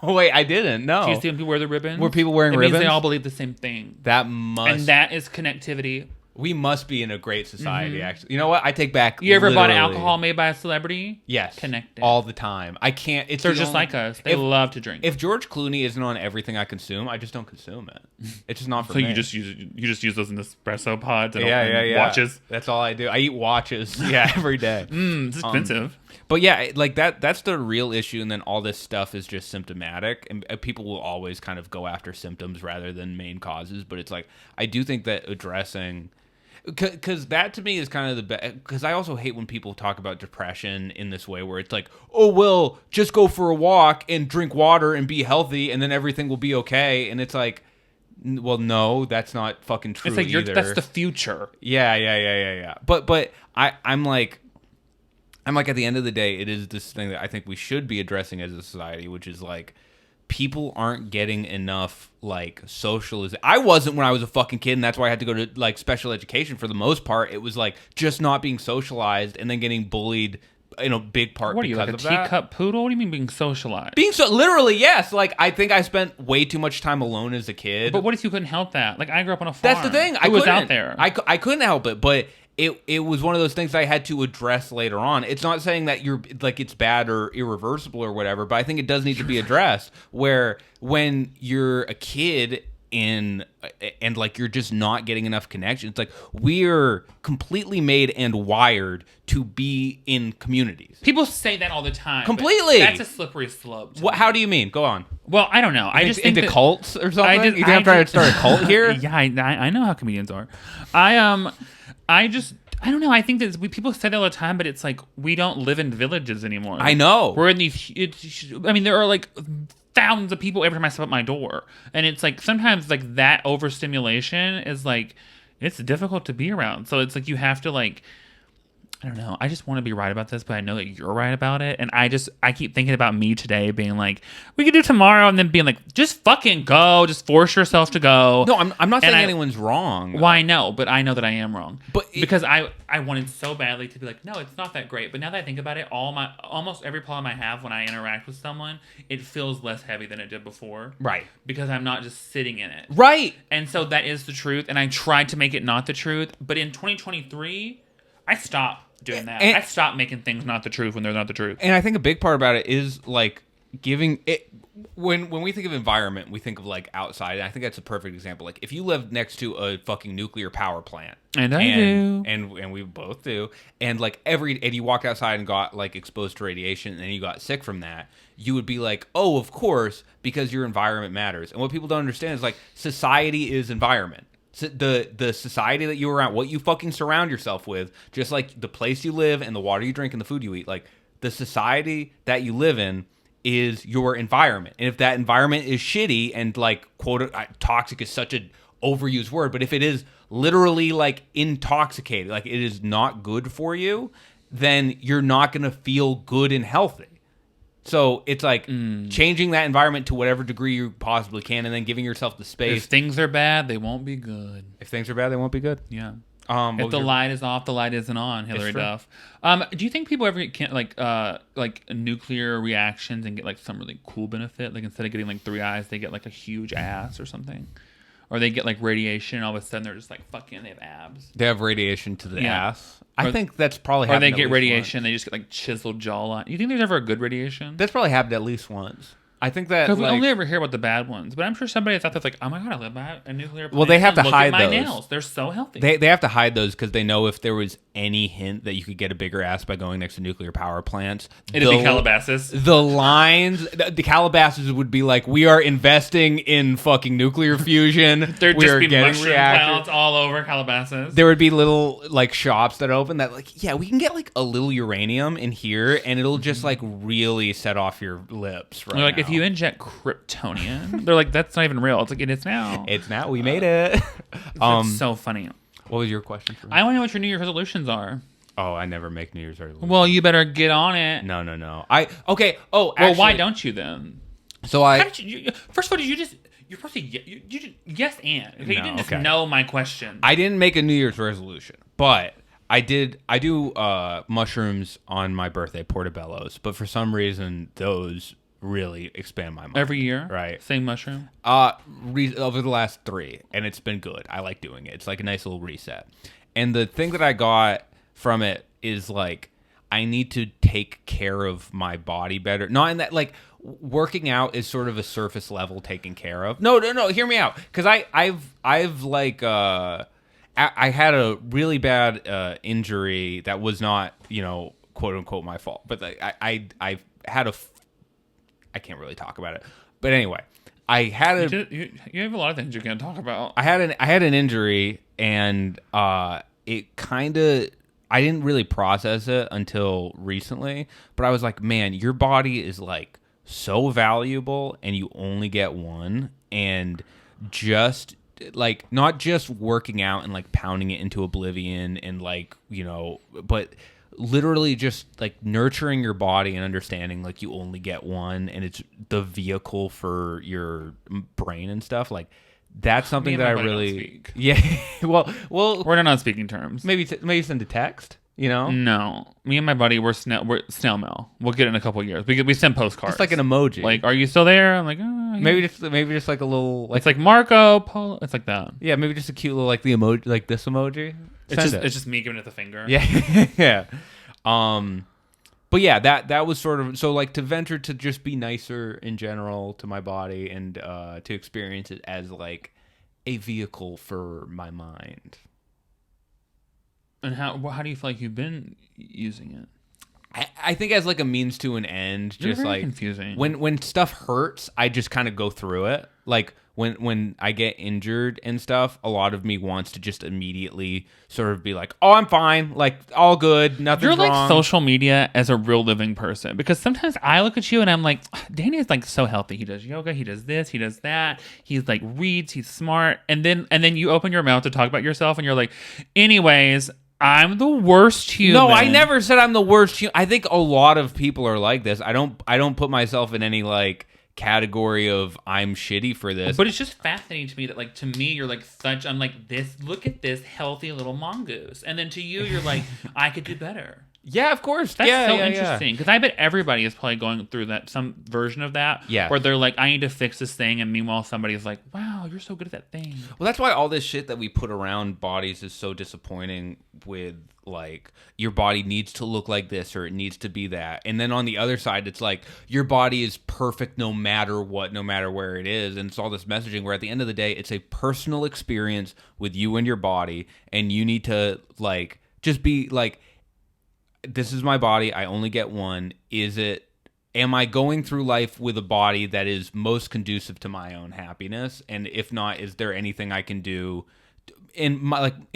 Oh, wait, I didn't. No. Do you see when people wear the ribbons? Were people wearing ribbons? It means they all believe the same thing. And that is connectivity. We must be in a great society, actually. You know what? I take back. You ever bought alcohol made by a celebrity? Yes. Connected. All the time. I can't. They're just like us. They love to drink. If George Clooney isn't on everything I consume, I just don't consume it. It's just not for me. So you just use those in espresso pods and, and watches? That's all I do. I eat watches, every day. It's expensive. But yeah, like that's the real issue, and then all this stuff is just symptomatic, and people will always kind of go after symptoms rather than main causes. But it's like, I do think that addressing, because that to me is kind of the best, because I also hate when people talk about depression in this way, where it's like, oh well, just go for a walk and drink water and be healthy, and then everything will be okay. And it's like, well, no, that's not fucking true. It's like either. That's the future. Yeah. But I'm like at the end of the day, it is this thing that I think we should be addressing as a society, which is like people aren't getting enough like socialization. I wasn't when I was a fucking kid, and that's why I had to go to like special education for the most part. It was like just not being socialized and then getting bullied in a big part. What are you, like a teacup poodle? What do you mean being socialized? Being literally, yes. Like I think I spent way too much time alone as a kid. But what if you couldn't help that? Like I grew up on a farm. That's the thing. I was out there. I couldn't help it, but it was one of those things I had to address later on. It's not saying that you're like it's bad or irreversible or whatever, but I think it does need to be addressed. Where when you're a kid and like you're just not getting enough connection, it's like we're completely made and wired to be in communities. People say that all the time. Completely. That's a slippery slope. How do you mean? Go on. Well, I don't know. I just think into cults or something. You think I'm trying to start a cult here? Yeah, I know how comedians are. I don't know. I think that people say that all the time, but it's like we don't live in villages anymore. I know. We're in these. There are like thousands of people every time I step at my door, and it's like sometimes like that overstimulation is like it's difficult to be around. So it's like you have to like. I don't know. I just want to be right about this, but I know that you're right about it. And I keep thinking about me today being like, we could do tomorrow, and then being like, just fucking go. Just force yourself to go. No, I'm not saying anyone's wrong. Well, I know, but I know that I am wrong. Because I wanted so badly to be like, no, it's not that great. But now that I think about it, almost every problem I have when I interact with someone, it feels less heavy than it did before. Right. Because I'm not just sitting in it. Right. And so that is the truth. And I tried to make it not the truth. But in 2023, I stopped doing that. I stopped making things not the truth when they're not the truth. And I think a big part about it is like giving it when we think of environment, we think of like outside. And I think that's a perfect example. Like if you live next to a fucking nuclear power plant, and I do, and we both do, and like and you walked outside and got like exposed to radiation, and then you got sick from that, you would be like, oh, of course, because your environment matters. And what people don't understand is like society is environment. The society that you're around, what you fucking surround yourself with, just like the place you live and the water you drink and the food you eat, like the society that you live in is your environment. And if that environment is shitty and like quote toxic is such an overused word, but if it is literally like intoxicated, like it is not good for you, then you're not going to feel good and healthy. So it's like changing that environment to whatever degree you possibly can, and then giving yourself the space. If things are bad, they won't be good. If things are bad, they won't be good. Yeah. If the light is off, the light isn't on. Hillary Duff. Do you think people ever get like nuclear reactions and get like some really cool benefit? Like instead of getting like 3 eyes, they get like a huge ass or something, or they get like radiation, and all of a sudden they're just like fucking. They have abs. They have radiation to the ass. I think that's probably happened. Or they get radiation, they just get like chiseled jawline. You think there's ever a good radiation? That's probably happened at least once. I think that because we only ever hear about the bad ones, but I'm sure somebody thought that's like, oh my god, I live by a nuclear plant. Well, they have to hide my those. Nails, they're so healthy. They have to hide those because they know if there was any hint that you could get a bigger ass by going next to nuclear power plants, it'd be Calabasas. The lines, the Calabasas would be like, we are investing in fucking nuclear fusion. There'd just be mushroom clouds all over Calabasas. There would be little like shops that open that like, yeah, we can get like a little uranium in here, and it'll just like really set off your lips. Right, like now. If you inject Kryptonian, they're like, that's not even real. It's like it is now. It's now. We made it. It's so funny. What was your question for me? I want to know what your New Year's resolutions are. Oh, I never make New Year's resolutions. Well, you better get on it. No. Okay. Oh, actually, well, why don't you then? So first of all, you're supposed to you yes and okay, you didn't just know my question. I didn't make a New Year's resolution, but I do mushrooms on my birthday, portobellos, but for some reason those really expand my mind. Every year? Right. Same mushroom? Over the last 3, and it's been good. I like doing it. It's like a nice little reset. And the thing that I got from it is like, I need to take care of my body better. Not in that, like, working out is sort of a surface level taking care of. No, hear me out. Because I've like, I had a really bad injury that was not, quote unquote my fault. But like, I had I can't really talk about it, but anyway, I had you have a lot of things you can't talk about. I had an injury, and it kind of, I didn't really process it until recently, but I was like, man, your body is like so valuable, and you only get one, and just like not just working out and like pounding it into oblivion and like but literally just like nurturing your body and understanding like you only get one and it's the vehicle for your brain and stuff, like that's something that I really yeah well we're not on speaking terms. Maybe send a text, you know. No, me and my buddy we're snail mail. We'll get it in a couple of years. We send postcards. It's like an emoji. Like, are you still there? I'm like, oh, maybe just like a little like, it's like Marco Polo. It's like that. Yeah, maybe just a cute little like the emoji, like this emoji. It's just me giving it the finger. Yeah. Yeah. But yeah, that was sort of, so like to venture to just be nicer in general to my body and to experience it as like a vehicle for my mind. And how do you feel like you've been using it? I think as like a means to an end. You're just very like confusing. When stuff hurts, I just kind of go through it. Like when I get injured and stuff, a lot of me wants to just immediately sort of be like, oh, I'm fine, like all good, nothing's wrong. You're like social media as a real living person, because sometimes I look at you and I'm like, Danny is like so healthy. He does yoga, he does this, he does that. He's like reads, he's smart, and then you open your mouth to talk about yourself, and you're like, anyways, I'm the worst human. No, I never said I'm the worst human. I think a lot of people are like this. I don't put myself in any like category of I'm shitty for this. But it's just fascinating to me that like to me you're like such, I'm like, this, look at this healthy little mongoose, and then to you you're like, I could do better. Yeah, of course. That's so interesting, because I bet everybody is probably going through that, some version of that. Yeah. Where they're like, I need to fix this thing, and meanwhile somebody's like, wow, you're so good at that thing. Well, that's why all this shit that we put around bodies is so disappointing, with like your body needs to look like this or it needs to be that. And then on the other side, it's like your body is perfect no matter what, no matter where it is. And it's all this messaging where at the end of the day, it's a personal experience with you and your body, and you need to like just be like, this is my body. I only get one. Am I going through life with a body that is most conducive to my own happiness? And if not, is there anything I can do in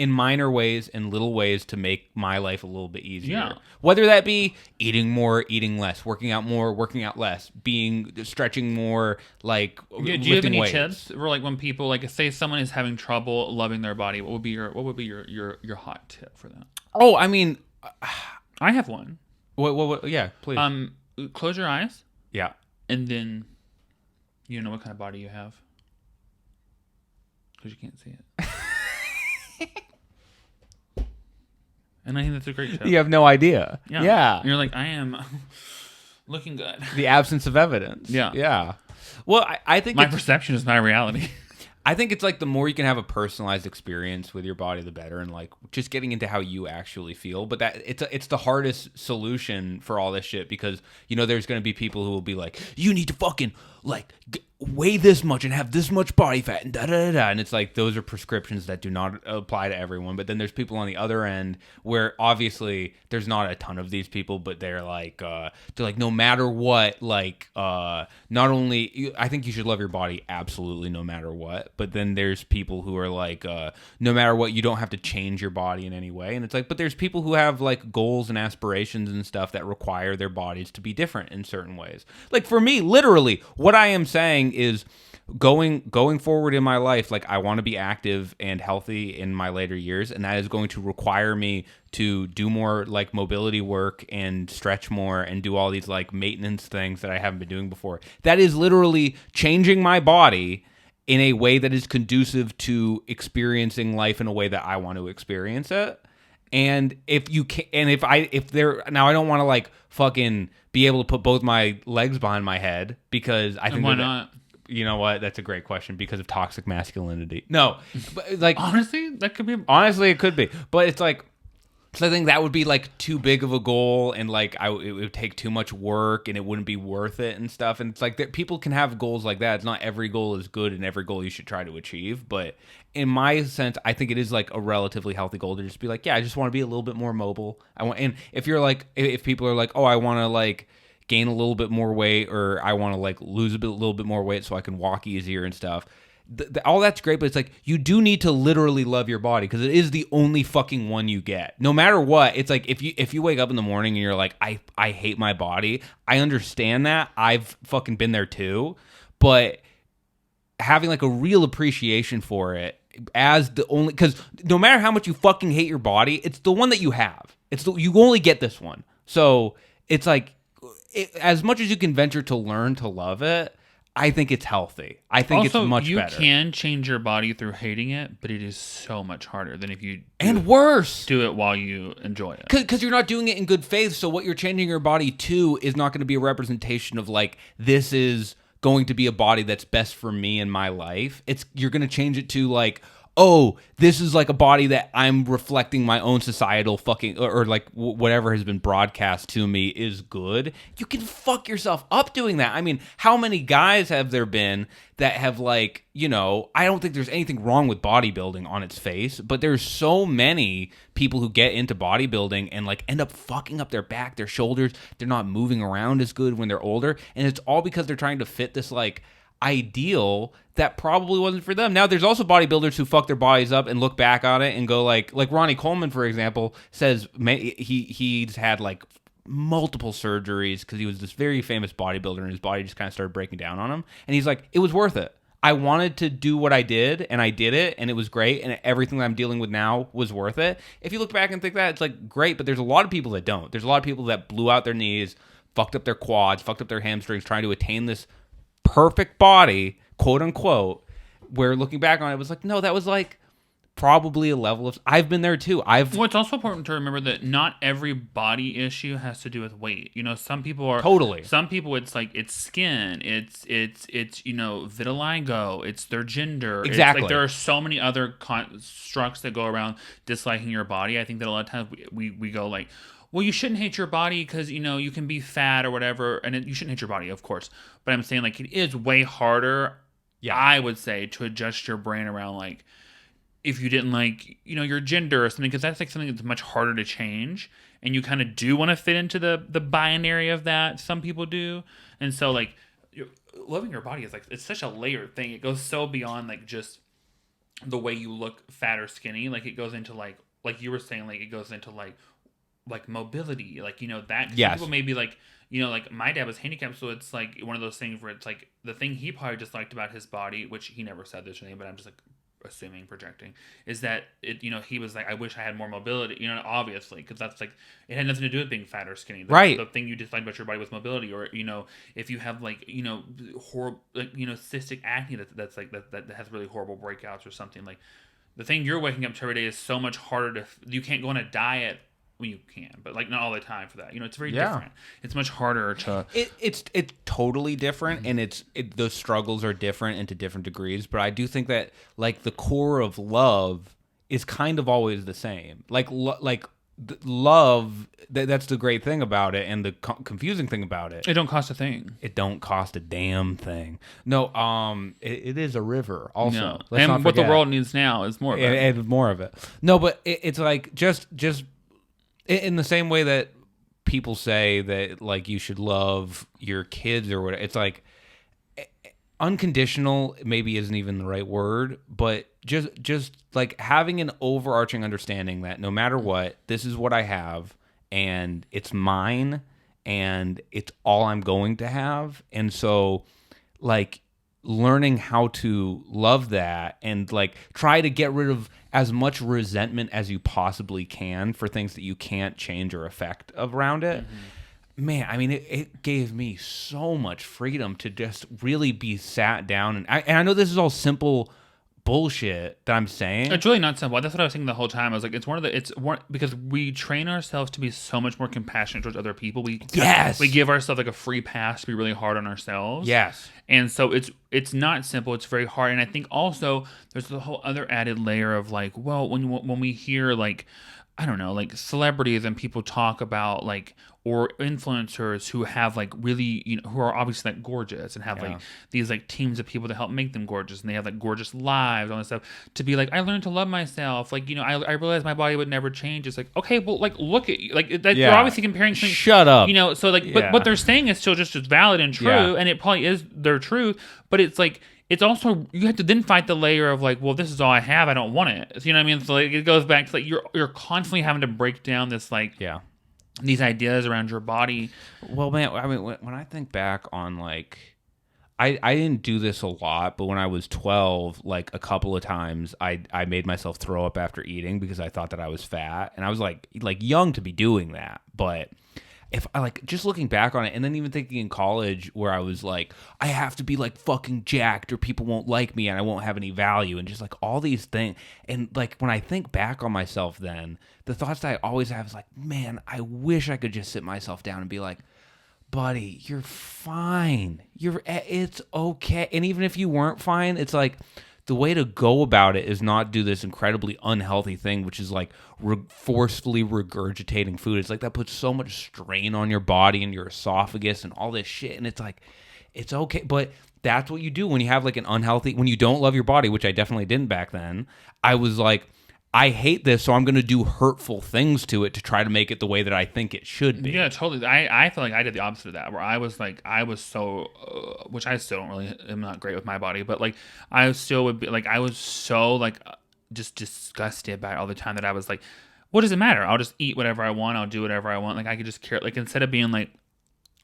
minor ways and little ways to make my life a little bit easier? Yeah. Whether that be eating more, eating less, working out more, working out less, stretching more, like do you have any weights. tips? Or like when people, like say someone is having trouble loving their body, what would be your hot tip for that? Oh, I mean, I have one. What? Yeah, please. Close your eyes. Yeah. And then you know what kind of body you have, because you can't see it. And I think that's a great tip. You have no idea. Yeah. And you're like, I am looking good. The absence of evidence. Yeah. Yeah. Well, I think my perception is my reality. I think it's like the more you can have a personalized experience with your body, the better, and like just getting into how you actually feel. But that it's the hardest solution for all this shit, because you know there's going to be people who will be like, you need to fucking like weigh this much and have this much body fat and da da da da, and it's like those are prescriptions that do not apply to everyone. But then there's people on the other end where obviously there's not a ton of these people, but they're like no matter what, like not only I think you should love your body absolutely no matter what, but then there's people who are like no matter what, you don't have to change your body in any way. And it's like, but there's people who have like goals and aspirations and stuff that require their bodies to be different in certain ways. Like for me, literally what I am saying is going forward in my life, like I want to be active and healthy in my later years, and that is going to require me to do more like mobility work and stretch more and do all these like maintenance things that I haven't been doing before. That is literally changing my body in a way that is conducive to experiencing life in a way that I want to experience it. And if you can, and if there now, I don't want to like fucking be able to put both my legs behind my head, because I think why not? You know what? That's a great question. Because of toxic masculinity. No, but like honestly, that could be. Honestly, it could be. But it's like, so I think that would be like too big of a goal, and like it would take too much work, and it wouldn't be worth it and stuff. And it's like that people can have goals like that. It's not every goal is good, and every goal you should try to achieve. But in my sense, I think it is like a relatively healthy goal to just be like, yeah, I just want to be a little bit more mobile. And if you're like, if people are like, oh, I want to like gain a little bit more weight, or I want to like lose a little bit more weight so I can walk easier and stuff. All that's great, but it's like you do need to literally love your body, because it is the only fucking one you get. No matter what, it's like if you wake up in the morning and you're like, I hate my body, I understand that. I've fucking been there too. But having like a real appreciation for it as the only, because no matter how much you fucking hate your body, it's the one that you have. You only get this one. So it's like, as much as you can venture to learn to love it, I think it's healthy. I think it's much better. You can change your body through hating it, but it is so much harder than if you worse do it while you enjoy it. Because you're not doing it in good faith. So what you're changing your body to is not going to be a representation of like, this is going to be a body that's best for me in my life. You're going to change it to like, oh, this is like a body that I'm reflecting my own societal fucking, or like whatever has been broadcast to me is good. You can fuck yourself up doing that. I mean, how many guys have there been that have like, I don't think there's anything wrong with bodybuilding on its face, but there's so many people who get into bodybuilding and like end up fucking up their back, their shoulders. They're not moving around as good when they're older. And it's all because they're trying to fit this like ideal that probably wasn't for them. Now, there's also bodybuilders who fuck their bodies up and look back on it and go like Ronnie Coleman, for example, says he's had like multiple surgeries because he was this very famous bodybuilder and his body just kind of started breaking down on him. And he's like, it was worth it. I wanted to do what I did, and I did it, and it was great, and everything that I'm dealing with now was worth it. If you look back and think that, it's like great, but there's a lot of people that don't. There's a lot of people that blew out their knees, fucked up their quads, fucked up their hamstrings, trying to attain this perfect body, quote unquote, where looking back on it was like, no, that was like probably a level of, I've been there too. Well, it's also important to remember that not every body issue has to do with weight. Some people are totally. Some people it's like it's skin, it's vitiligo, it's their gender. Exactly. It's like there are so many other constructs that go around disliking your body. I think that a lot of times we go like, well, you shouldn't hate your body because, you can be fat or whatever. And you shouldn't hate your body, of course. But I'm saying, like, it is way harder, I would say, to adjust your brain around, like, if you didn't like, your gender or something. Because that's, like, something that's much harder to change. And you kind of do want to fit into the binary of that. Some people do. And so, like, loving your body is, like, it's such a layered thing. It goes so beyond, like, just the way you look fat or skinny. Like, it goes into, like you were saying, like, it goes into, like mobility, like that. Yes. People may be like, like my dad was handicapped, so it's like one of those things where it's like the thing he probably disliked about his body, which he never said this or anything, but I'm just like assuming, projecting, is that it, he was like, I wish I had more mobility, obviously, because that's like, it had nothing to do with being fat or skinny. Right. The thing you disliked about your body was mobility, or if you have like horrible, like, cystic acne that's like that has really horrible breakouts or something, like the thing you're waking up to every day is so much harder to, you can't go on a diet. Well, you can, but like not all the time for that. It's very different. It's much harder to. It's totally different, and those struggles are different and to different degrees. But I do think that like the core of love is kind of always the same. Like love. That's the great thing about it, and the confusing thing about it. It don't cost a thing. It don't cost a damn thing. No, it is a river. Also, no. And what the world needs now is more of it. And more of it. No, but it's like just. In the same way that people say that like you should love your kids or whatever, it's like unconditional maybe isn't even the right word, but just like having an overarching understanding that no matter what, this is what I have and it's mine and it's all I'm going to have. And so like learning how to love that and like try to get rid of as much resentment as you possibly can for things that you can't change or affect around it. Mm-hmm. Man, I mean, it gave me so much freedom to just really be sat down. And I know this is all simple bullshit that I'm saying. It's really not simple. That's what I was thinking the whole time. I was like, it's one because we train ourselves to be so much more compassionate towards other people. We give ourselves like a free pass to be really hard on ourselves. Yes. And so it's not simple. It's very hard. And I think also there's the whole other added layer of like, well, when we hear like, I don't know, like celebrities and people talk about like, or influencers who have like really, who are obviously like gorgeous and have like these like teams of people to help make them gorgeous, and they have like gorgeous lives, all this stuff, to be like, I learned to love myself. Like, I realized my body would never change. It's like, okay, well, like look at you, like that, you're obviously comparing things. Shut up. So like, but what they're saying is still just as valid and true, and it probably is their truth. But it's like, it's also, you have to then fight the layer of like, well, this is all I have, I don't want it. So, you know what I mean? So like, it goes back to like, you're constantly having to break down this like, these ideas around your body. Well, man, I mean, when I think back on like, I didn't do this a lot, but when I was 12, like a couple of times, I made myself throw up after eating because I thought that I was fat, and I was like young to be doing that. But if I like just looking back on it, and then even thinking in college where I was like, I have to be like fucking jacked or people won't like me and I won't have any value, and just like all these things. And like when I think back on myself, then the thoughts that I always have is like, man, I wish I could just sit myself down and be like, buddy, you're fine. It's okay. And even if you weren't fine, it's like the way to go about it is not do this incredibly unhealthy thing, which is like forcefully regurgitating food. It's like that puts so much strain on your body and your esophagus and all this shit. And it's like, it's okay. But that's what you do when you have like an unhealthy, when you don't love your body, which I definitely didn't back then. I was like, I hate this, so I'm going to do hurtful things to it to try to make it the way that I think it should be. Yeah, totally. I feel like I did the opposite of that, where I was so, which I still don't really, am not great with my body, but like, I still would be, like, I was so, like, just disgusted by it all the time that I was like, what does it matter? I'll just eat whatever I want. I'll do whatever I want. Like, I could just care, like, instead of being like,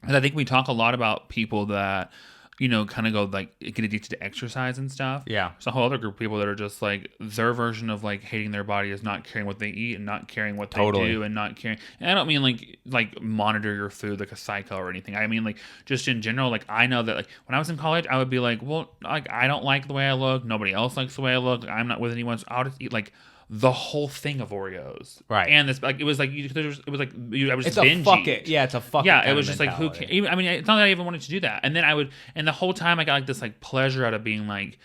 because I think we talk a lot about people that, you know, kind of go like get addicted to exercise and stuff. Yeah. There's a whole other group of people that are just like their version of like hating their body is not caring what they eat and not caring what they do and not caring. And I don't mean like monitor your food like a psycho or anything. I mean like just in general. Like I know that like when I was in college, I would be like, well, like I don't like the way I look. Nobody else likes the way I look. I'm not with anyone. So I'll just eat like the whole thing of Oreos, right? And this, like, it was like I was just a binge fuck eat. it, yeah, it's a fucking yeah. It was just mentality. Like who cares? I mean, it's not that I even wanted to do that, and then I would, and the whole time I got like this like pleasure out of being like,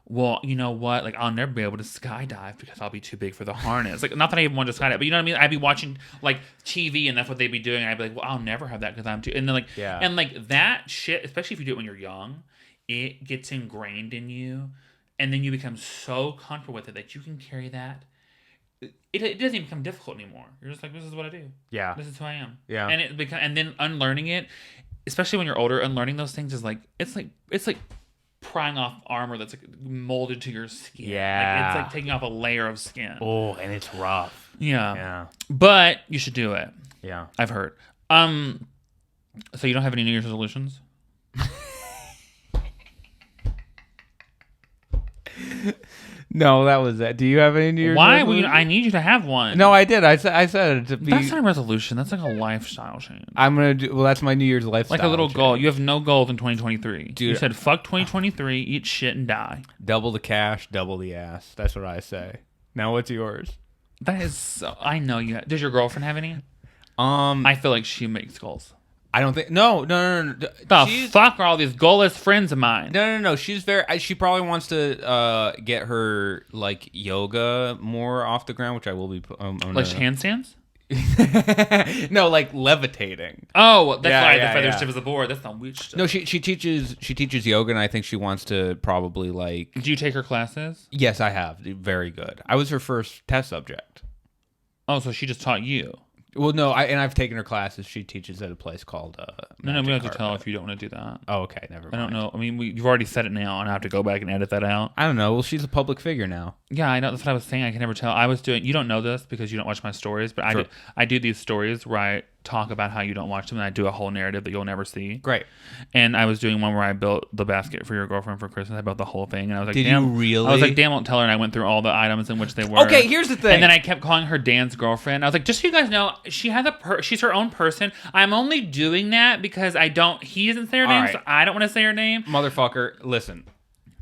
well, you know what? Like I'll never be able to skydive because I'll be too big for the harness. Like not that I even wanted to skydive, but you know what I mean? I'd be watching like TV and that's what they'd be doing. And I'd be like, well, I'll never have that because I'm too. And then like, yeah. And like that shit, especially if you do it when you're young, it gets ingrained in you, and then you become so comfortable with it that you can carry that. It doesn't even become difficult anymore. You're just like, this is what I do. Yeah. This is who I am. Yeah. And then unlearning it, especially when you're older, unlearning those things is like it's like prying off armor that's like molded to your skin. Yeah. Like, it's like taking off a layer of skin. Oh, and it's rough. Yeah. Yeah. But you should do it. Yeah. I've heard. So you don't have any New Year's resolutions? No, that was that. Do you have any New Year's Why? resolutions? I need you to have one. No, I did. I said it to be. That's not a resolution. That's like a lifestyle change. I'm gonna do. Well, that's my New Year's lifestyle. Like a little change. goal. You have no goals in 2023. Dude, you said fuck 2023, eat shit and die. Double the cash, double the ass. That's what I say. Now, what's yours? That is so. I know you. Does your girlfriend have any? I feel like she makes goals. I don't think. No. The fuck are all these goalless friends of mine? No. She's very. She probably wants to get her like yoga more off the ground, which I will be. Like handstands? No, like levitating. Oh, that's why the feather yeah. stiff as a board. That's not weird stuff. No, she teaches yoga, and I think she wants to probably like. Do you take her classes? Yes, I have. Very good. I was her first test subject. Oh, so she just taught you? Well, no, I've taken her classes. She teaches at a place called. No, we don't have to tell if you don't want to do that. Oh, okay, never mind. I don't know. I mean, you've already said it now, and I have to go back and edit that out. I don't know. Well, she's a public figure now. Yeah, I know. That's what I was saying. I can never tell. I was doing. You don't know this because you don't watch my stories, but Sure. I do these stories where I talk about how you don't watch them, and I do a whole narrative that you'll never see. Great. And I was doing one where I built the basket for your girlfriend for Christmas. I built the whole thing, and I was like, Did damn, you really? I was like, damn, won't tell her. And I went through all the items in which they were. Okay, here's the thing. And then I kept calling her Dan's girlfriend. I was like, just so you guys know, she has she's her own person. I'm only doing that because he doesn't say her name, right. so I don't want to say her name. Motherfucker, listen.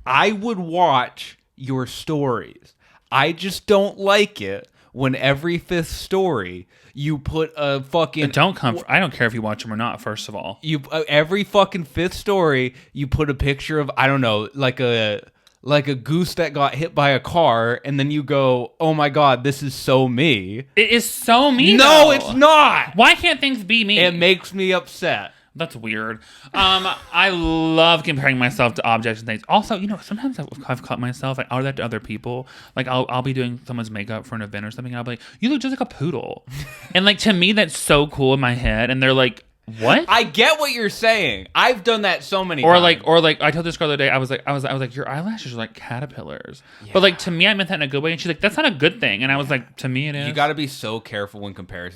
I would watch your stories. I just don't like it when every fifth story you put a fucking. I don't care if you watch them or not. First of all, every fucking fifth story you put a picture of, I don't know, like a goose that got hit by a car, and then you go, oh my god, this is so me. It is so me. No, though. it's not. Why can't things be me? It makes me upset. That's weird. I love comparing myself to objects and things. Also, you know, sometimes I've caught myself. I'll do that to other people. Like I'll be doing someone's makeup for an event or something, and I'll be like, "You look just like a poodle," and like to me, that's so cool in my head. And they're like, "What?" I get what you're saying. I've done that so many times. Or like I told this girl the other day, I was like, your eyelashes are like caterpillars. Yeah. But like to me, I meant that in a good way, and she's like, that's not a good thing. And I was like, to me, it is. You got to be so careful when comparing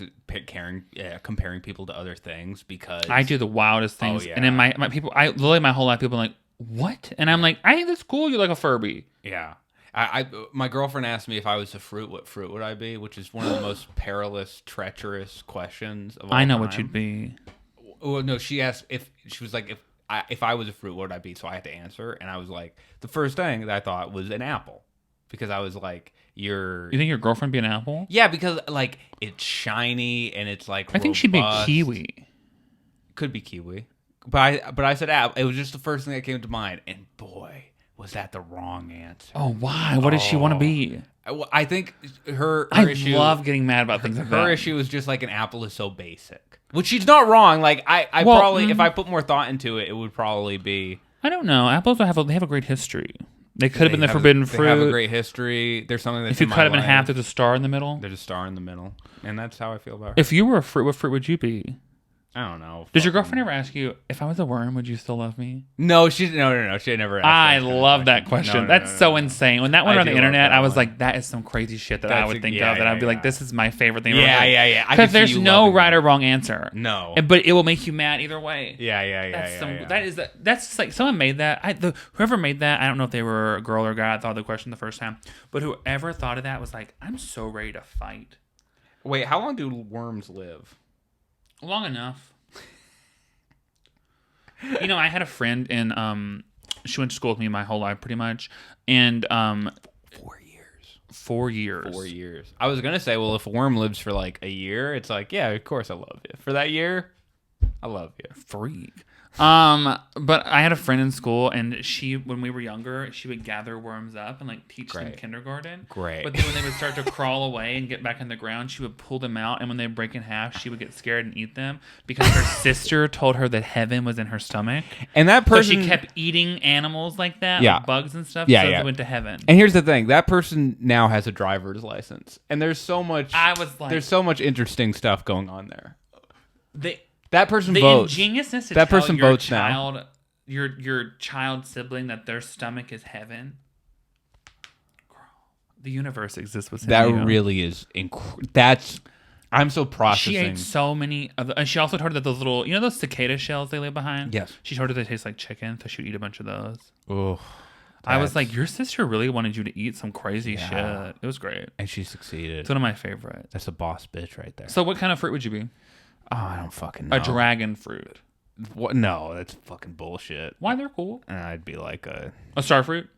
people to other things because I do the wildest things. Oh, yeah. And in my people, my whole life, people are like, what? And I'm like, I think that's cool. You like a Furby. Yeah. My girlfriend asked me if I was a fruit, what fruit would I be? Which is one of the most perilous, treacherous questions of all I know time. what you'd be. Well, no, she asked if I was a fruit, what would I be? So I had to answer, and I was like, the first thing that I thought was an apple, because I was like, You think your girlfriend be an apple? yeah, because like it's shiny and it's like I think she'd be a kiwi. Could be kiwi, but I said apple. It was just the first thing that came to mind, and boy, was that the wrong answer. Oh, why? What does she want to be? I think her I issue. love getting mad about things like that. Her issue is just like an apple is so basic, which she's not wrong. Like I probably if I put more thought into it, it would probably be. I don't know. Apples have a great history. They could have been the forbidden fruit. They have a great history. There's something that's if you cut them in half, there's a star in the middle. There's a star in the middle, and that's how I feel about her. If you were a fruit, what fruit would you be? I don't know. Did your girlfriend ever ask you, if I was a worm, would you still love me? No, she never asked. I love that question. That's so insane. When that went on the internet, I was like, that is some crazy shit that I would think of. That I'd be like, this is my favorite thing. Yeah. Because there's no right or wrong answer. No. But it will make you mad either way. Yeah. That's just like, someone made that. Whoever made that, I don't know if they were a girl or a guy. I thought of the question the first time. But whoever thought of that was like, I'm so ready to fight. Wait, how long do worms live? Long enough. You know, I had a friend and she went to school with me my whole life pretty much. And 4 years. 4 years. 4 years. I was gonna say, well, if a worm lives for like a year, it's like, yeah, of course I love you. For that year, I love you. Freak. But I had a friend in school, and when we were younger, she would gather worms up and like teach them kindergarten. Great. But then when they would start to crawl away and get back in the ground, she would pull them out, and when they break in half, she would get scared and eat them because her sister told her that heaven was in her stomach. And that person, so she kept eating animals like that, like bugs and stuff. So they went to heaven. And here's the thing: that person now has a driver's license, and there's so much. There's so much interesting stuff going on there. That person votes. The ingeniousness to that tell person your votes child, now. your child sibling that their stomach is heaven. Girl, the universe exists within you. That really is that's. I'm so processing. She ate so many of and she also told her that those little, those cicada shells they leave behind? Yes. She told her they taste like chicken, so she would eat a bunch of those. Oh. I was like, your sister really wanted you to eat some crazy shit. It was great. And she succeeded. It's one of my favorites. That's a boss bitch right there. So what kind of fruit would you be? Oh, I don't fucking know. A dragon fruit. What? No, that's fucking bullshit. Why? They're cool. I'd be like a star fruit.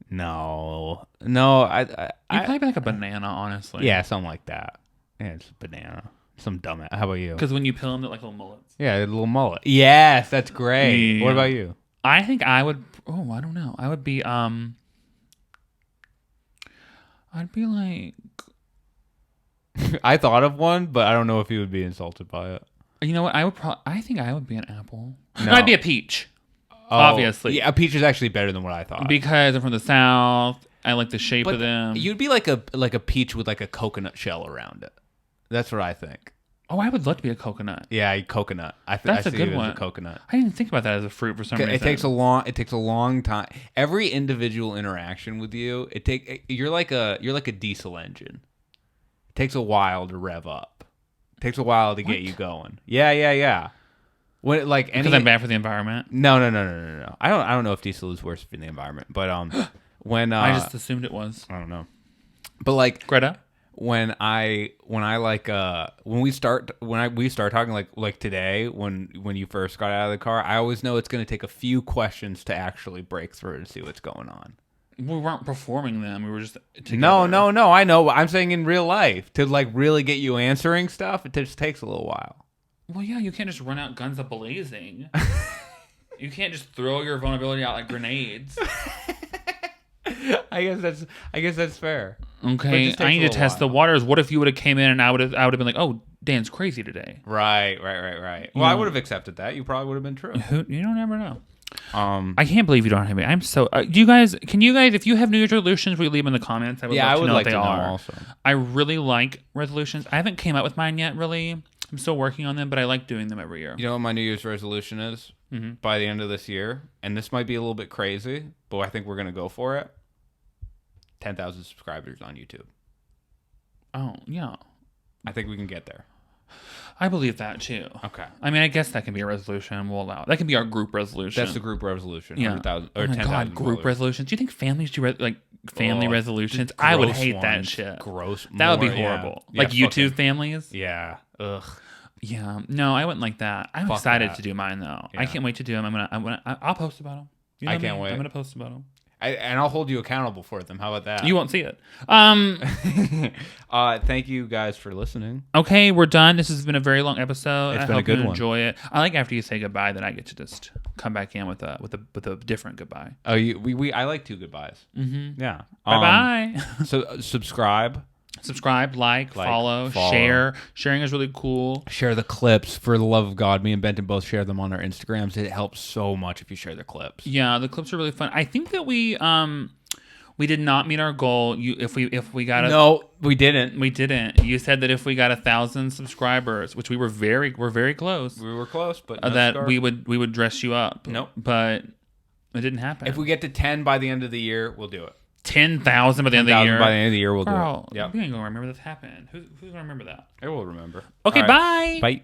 No. You'd probably be like a banana, honestly. Yeah, something like that. Yeah, it's a banana. Some dumb. How about you? Because when you peel them, they're like little mullets. Yeah, a little mullet. Yes, that's great. Yeah. What about you? I think I would. Oh, I don't know. I would be. I'd be like. I thought of one, but I don't know if he would be insulted by it. You know what? I think I would be an apple. No. I'd be a peach. Obviously. Yeah, a peach is actually better than what I thought. Because I'm from the South. I like the shape of them. You'd be like a peach with like a coconut shell around it. That's what I think. Oh, I would love to be a coconut. Yeah, coconut. That's a good one. A coconut. I didn't think about that as a fruit for some reason. It takes a long time. Every individual interaction with you, you're like a diesel engine. Takes a while to rev up. Takes a while to get you going. Yeah. When because I'm bad for the environment. No. I don't know if diesel is worse for the environment, but when I just assumed it was. I don't know. But like Greta, when we start talking like today when you first got out of the car, I always know it's going to take a few questions to actually break through to see what's going on. We weren't performing them. We were just together. No. I know. I'm saying in real life to like really get you answering stuff, it just takes a little while. Well, yeah, you can't just run out guns a-blazing. You can't just throw your vulnerability out like grenades. I guess that's fair. Okay, I need to test the waters. What if you would have came in and I would have been like, "Oh, Dan's crazy today." Right. Well, I would have accepted that. You probably would have been true. You don't ever know. I can't believe you don't have me. I'm so. Do you guys? Can you guys? If you have New Year's resolutions, will you leave them in the comments? I would love to know what they are. Also. I really like resolutions. I haven't came up with mine yet. Really, I'm still working on them, but I like doing them every year. You know what my New Year's resolution is? Mm-hmm. By the end of this year, and this might be a little bit crazy, but I think we're gonna go for it. 10,000 subscribers on YouTube. Oh yeah, I think we can get there. I believe that too. Okay. I mean, I guess that can be a resolution. We'll allow it. That can be our group resolution. That's the group resolution. Yeah. 100,000 or or my 10,000 God, group followers. resolutions. Do you think families do family resolutions? I would hate that shit. Gross. That would be horrible. Yeah. Like YouTube families. Yeah. Ugh. Yeah. No, I wouldn't like that. I'm excited to do mine though. Yeah. I can't wait to do them. I'll post about them. You know I can't wait. I'm gonna post about them. And I'll hold you accountable for them. How about that? You won't see it. Thank you guys for listening. Okay, we're done. This has been a very long episode. It's been a good one. Enjoy it. I like after you say goodbye, then I get to just come back in with a different goodbye. Oh, I like 2 goodbyes. Mm-hmm. Yeah. Bye bye. So subscribe. Subscribe, like, follow, share. Sharing is really cool. Share the clips, for the love of God. Me and Benton both share them on our Instagrams. It helps so much if you share the clips. Yeah, the clips are really fun. I think that we did not meet our goal. If we got No, we didn't. We didn't. You said that if we got 1,000 subscribers, which we're very close. We were close, but that we would dress you up. Nope. But it didn't happen. If we get to 10 by the end of the year, we'll do it. 10,000 by the end of the year. By the end of the year, we'll do it. Yeah, we ain't gonna remember this happened. Who's gonna remember that? I will remember. Okay, right. bye. Bye.